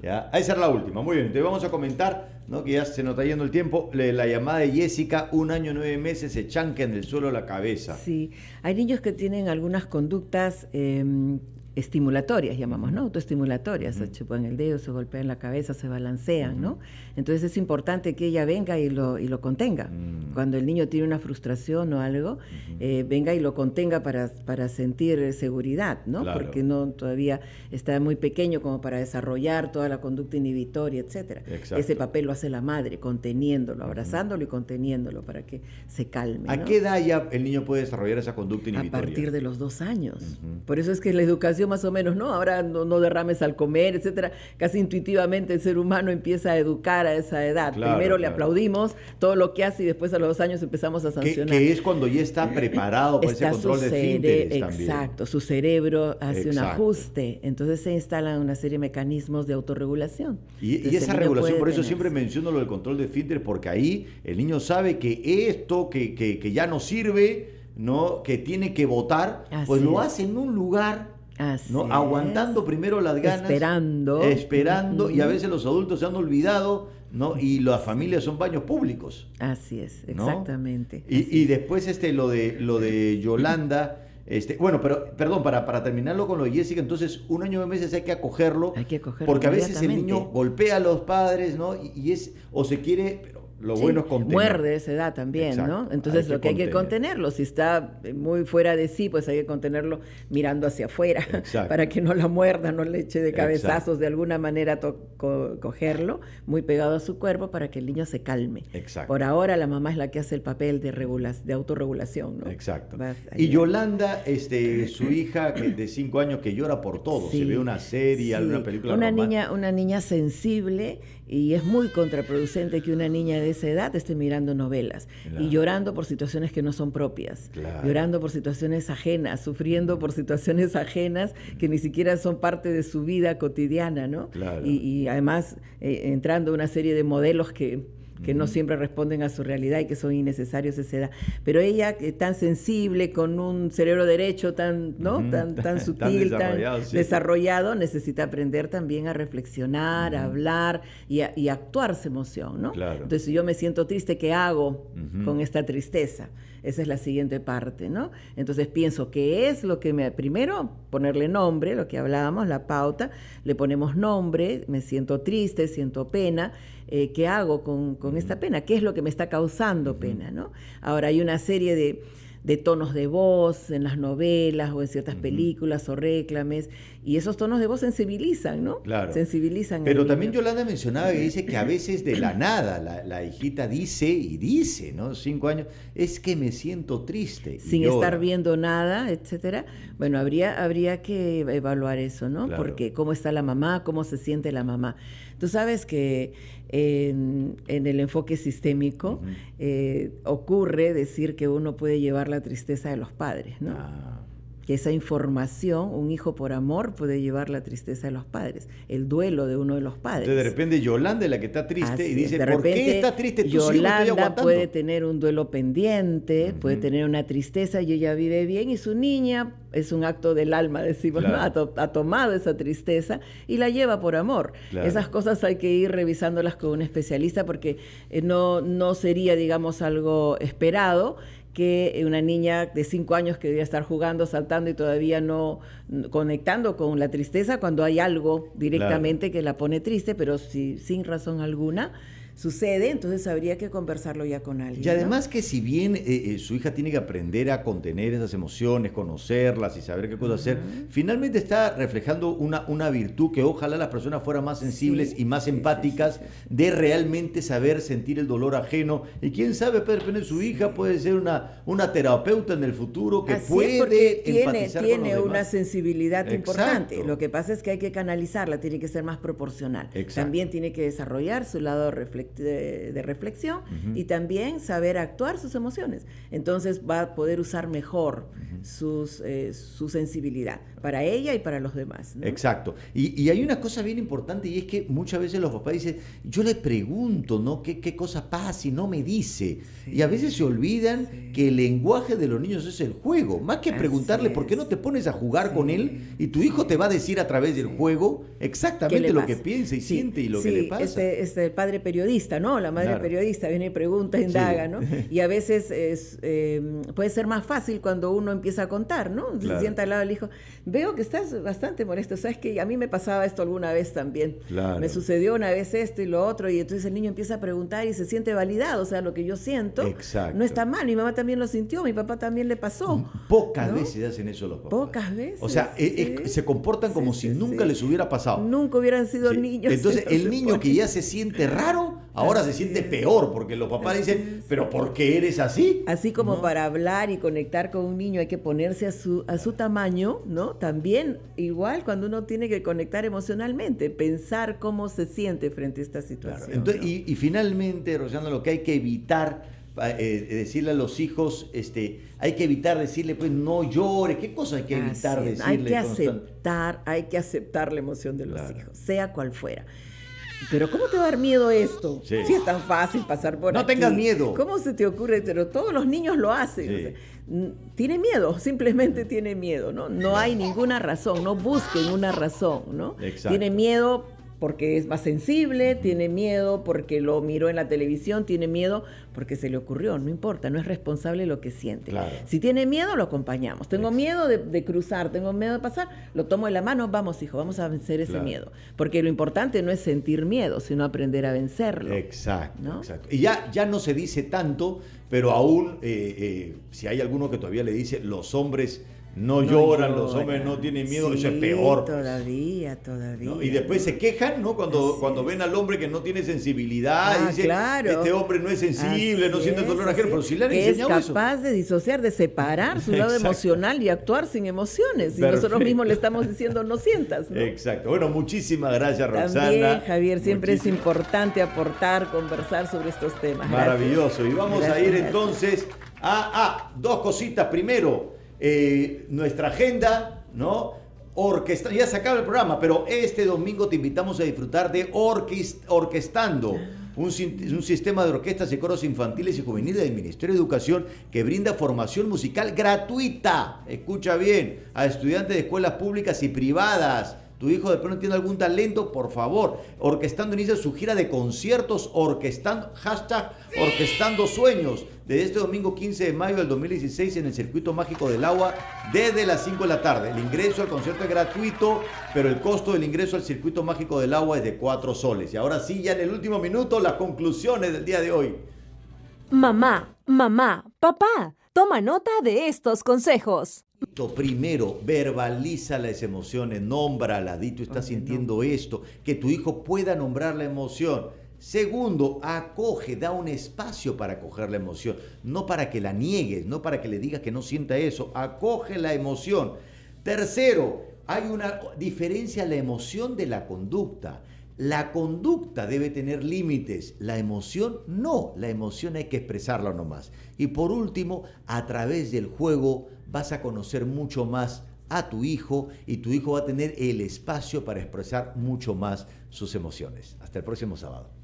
[SPEAKER 1] ¿Ya? Esa era la última. Muy bien, entonces vamos a comentar, ¿no? Que ya se nos está yendo el tiempo. La llamada de Jessica, 1 año y 9 meses, se chanca en el suelo la cabeza.
[SPEAKER 2] Sí, hay niños que tienen algunas conductas estimulatorias, llamamos, ¿no? Autoestimulatorias, se chupan el dedo, se golpean la cabeza, se balancean, ¿no? Entonces es importante que ella venga y lo contenga. Cuando el niño tiene una frustración o algo, venga y lo contenga para sentir seguridad, ¿no? Claro. Porque todavía está muy pequeño como para desarrollar toda la conducta inhibitoria, etcétera. Ese papel lo hace la madre, conteniéndolo, abrazándolo y conteniéndolo para que se calme, ¿no?
[SPEAKER 1] ¿A qué edad ya el niño puede desarrollar esa conducta inhibitoria?
[SPEAKER 2] A partir de los 2 años. Por eso es que la educación más o menos, ¿no? Ahora no derrames al comer, etcétera. Casi intuitivamente el ser humano empieza a educar a esa edad. Claro, primero le aplaudimos todo lo que hace y después a los 2 años empezamos a sancionar.
[SPEAKER 1] Que es cuando ya está preparado para ese control de esfínteres también.
[SPEAKER 2] Exacto, su cerebro hace un ajuste. Entonces se instalan una serie de mecanismos de autorregulación.
[SPEAKER 1] Y esa regulación, por eso siempre menciono lo del control de esfínteres, porque ahí el niño sabe que esto que ya no sirve, ¿no? Que tiene que votar, pues lo hace en un lugar, ¿no? Aguantando primero las ganas, esperando, y a veces los adultos se han olvidado, ¿no? Y las familias son baños públicos.
[SPEAKER 2] Así es, exactamente.
[SPEAKER 1] ¿No? Y después lo de Yolanda, bueno, pero perdón, para terminarlo con lo de Jessica, entonces 1 año y 9 meses hay que acogerlo, porque a veces el niño golpea a los padres, ¿no? O se quiere, pero lo bueno es contener.
[SPEAKER 2] Muerde esa edad también, ¿no? Entonces lo que hay que contenerlo, si está muy fuera de sí, pues hay que contenerlo mirando hacia afuera, para que no la muerda, no le eche de cabezazos, de alguna manera cogerlo muy pegado a su cuerpo para que el niño se calme. Por ahora la mamá es la que hace el papel de autorregulación, ¿no?
[SPEAKER 1] Exacto. Y Yolanda, su hija de 5 años que llora por todo, si ve una serie, alguna película romántica.
[SPEAKER 2] Una niña sensible, y es muy contraproducente que una niña de esa edad esté mirando novelas y llorando por situaciones que no son propias, llorando por situaciones ajenas, sufriendo por situaciones ajenas que ni siquiera son parte de su vida cotidiana, ¿no? Y además entrando una serie de modelos que no siempre responden a su realidad y que son innecesarios a esa edad. Pero ella, tan sensible, con un cerebro derecho tan sutil, tan desarrollado, necesita aprender también a reflexionar, a hablar y a actuar su emoción, ¿no? Entonces, si yo me siento triste, ¿qué hago con esta tristeza? Esa es la siguiente parte, ¿no? Entonces pienso, ¿qué es lo que primero, ponerle nombre, lo que hablábamos, la pauta, le ponemos nombre, me siento triste, siento pena, ¿qué hago con esta pena? ¿Qué es lo que me está causando pena, ¿no? Ahora hay una serie de tonos de voz en las novelas o en ciertas películas o réclames, y esos tonos de voz sensibilizan, ¿no?
[SPEAKER 1] Claro.
[SPEAKER 2] Sensibilizan.
[SPEAKER 1] Pero también Yolanda mencionaba que dice que a veces de la nada la hijita dice, ¿no? 5 años, es que me siento triste.
[SPEAKER 2] Sin estar viendo nada, etcétera. Bueno, habría que evaluar eso, ¿no?
[SPEAKER 1] Claro.
[SPEAKER 2] Porque cómo está la mamá, cómo se siente la mamá. Tú sabes que en el enfoque sistémico ocurre decir que uno puede llevar la tristeza de los padres, ¿no? Que esa información, un hijo por amor puede llevar la tristeza de los padres, el duelo de uno de los padres.
[SPEAKER 1] Entonces de repente Yolanda es la que está triste. Así y dice, ¿por qué estás triste?
[SPEAKER 2] Yolanda puede tener un duelo pendiente, puede tener una tristeza y ella vive bien, y su niña es un acto del alma, decimos, claro, ¿no? Ha tomado esa tristeza y la lleva por amor. Claro. Esas cosas hay que ir revisándolas con un especialista, porque no sería, digamos, algo esperado que una niña de 5 años que debía estar jugando, saltando y todavía no conectando con la tristeza, cuando hay algo directamente que la pone triste, pero sin razón alguna sucede, entonces habría que conversarlo ya con alguien.
[SPEAKER 1] Y además, ¿no? Que si bien su hija tiene que aprender a contener esas emociones, conocerlas y saber qué cosas hacer, finalmente está reflejando una virtud que ojalá las personas fueran más sensibles y más empáticas, de realmente saber sentir el dolor ajeno. Y quién sabe, su hija puede ser una terapeuta en el futuro que puede empatizar con los demás.
[SPEAKER 2] Una sensibilidad importante. Lo que pasa es que hay que canalizarla, tiene que ser más proporcional. También tiene que desarrollar su lado de reflexión y también saber actuar sus emociones. Entonces va a poder usar mejor su sensibilidad para ella y para los demás, ¿no?
[SPEAKER 1] Exacto. Y hay una cosa bien importante, y es que muchas veces los papás dicen, yo le pregunto, ¿no? ¿Qué cosa pasa? Y no me dice. Y a veces se olvidan que el lenguaje de los niños es el juego. Más que preguntarle por qué no te pones a jugar con él, y tu hijo te va a decir a través del juego exactamente lo que piensa y siente y lo que le pasa.
[SPEAKER 2] El padre periodista, ¿no? La madre periodista viene y pregunta, indaga, ¿no? Y a veces puede ser más fácil cuando uno empieza a contar, ¿no? Se sienta al lado del hijo. Veo que estás bastante molesto, ¿sabes? Que a mí me pasaba esto alguna vez también. Me sucedió una vez esto y lo otro, y entonces el niño empieza a preguntar y se siente validado, o sea, lo que yo siento no está mal, mi mamá también lo sintió, mi papá también le pasó.
[SPEAKER 1] Pocas veces hacen eso los papás.
[SPEAKER 2] Pocas veces.
[SPEAKER 1] O sea, se comportan como si nunca les hubiera pasado.
[SPEAKER 2] Nunca hubieran sido niños.
[SPEAKER 1] Entonces el niño que ya se siente raro, ahora se siente peor, porque los papás dicen, ¿pero por qué eres así?
[SPEAKER 2] Así como para hablar y conectar con un niño hay que ponerse a su tamaño, ¿no? También igual cuando uno tiene que conectar emocionalmente, pensar cómo se siente frente a esta situación.
[SPEAKER 1] Claro. Entonces, ¿no? y finalmente, Rosana, lo que hay que evitar, decirle a los hijos, hay que evitar decirle, pues, no llores. ¿Qué cosa hay que evitar decirle?
[SPEAKER 2] Hay que aceptar la emoción de los hijos, sea cual fuera. Pero ¿cómo te va a dar miedo esto? Si es tan fácil pasar por aquí.
[SPEAKER 1] No tengas miedo.
[SPEAKER 2] ¿Cómo se te ocurre? Pero todos los niños lo hacen. O sea, tiene miedo, simplemente tiene miedo, ¿no? No hay ninguna razón, no busquen una razón, ¿no?
[SPEAKER 1] Exacto.
[SPEAKER 2] Tiene miedo porque es más sensible, tiene miedo porque lo miró en la televisión, tiene miedo porque se le ocurrió, no importa, no es responsable lo que siente.
[SPEAKER 1] Claro.
[SPEAKER 2] Si tiene miedo, lo acompañamos. Tengo miedo de cruzar, tengo miedo de pasar, lo tomo de la mano, vamos hijo, vamos a vencer ese miedo. Porque lo importante no es sentir miedo, sino aprender a vencerlo.
[SPEAKER 1] Exacto,
[SPEAKER 2] ¿no?
[SPEAKER 1] exacto. Y ya no se dice tanto, pero aún, si hay alguno que todavía le dice, los hombres no lloran, los hombres no tienen miedo, eso es peor.
[SPEAKER 2] Todavía.
[SPEAKER 1] ¿No? Y después se quejan, ¿no? Cuando ven al hombre que no tiene sensibilidad, y dicen, este hombre no es sensible, no siente dolor ajeno, pero si le han enseñado eso.
[SPEAKER 2] Es capaz de disociar, de separar su lado emocional y actuar sin emociones. Y nosotros mismos le estamos diciendo, no sientas, ¿no?
[SPEAKER 1] Exacto. Bueno, muchísimas gracias, Roxana.
[SPEAKER 2] También, Javier, siempre es importante aportar, conversar sobre estos temas.
[SPEAKER 1] Maravilloso. Y vamos a ir entonces a dos cositas. Primero, nuestra agenda, ¿no? Ya se acaba el programa, pero este domingo te invitamos a disfrutar de Orquestando, un sistema de orquestas y coros infantiles y juveniles del Ministerio de Educación que brinda formación musical gratuita, escucha bien, a estudiantes de escuelas públicas y privadas. Tu hijo de pronto tiene algún talento, por favor. Orquestando inicia su gira de conciertos, Orquestando Sueños, desde este domingo 15 de mayo del 2016 en el Circuito Mágico del Agua, desde las 5 de la tarde. El ingreso al concierto es gratuito, pero el costo del ingreso al Circuito Mágico del Agua es de 4 soles. Y ahora sí, ya en el último minuto, las conclusiones del día de hoy.
[SPEAKER 11] Mamá, papá, Toma nota de estos consejos.
[SPEAKER 1] Primero, verbaliza las emociones, nómbrala, di tú estás sintiendo esto, que tu hijo pueda nombrar la emoción. Segundo, acoge, da un espacio para acoger la emoción, no para que la niegues, no para que le digas que no sienta eso, acoge la emoción. Tercero, hay una diferencia en la emoción de la conducta. La conducta debe tener límites, la emoción no, la emoción hay que expresarla nomás. Y por último, a través del juego vas a conocer mucho más a tu hijo y tu hijo va a tener el espacio para expresar mucho más sus emociones. Hasta el próximo sábado.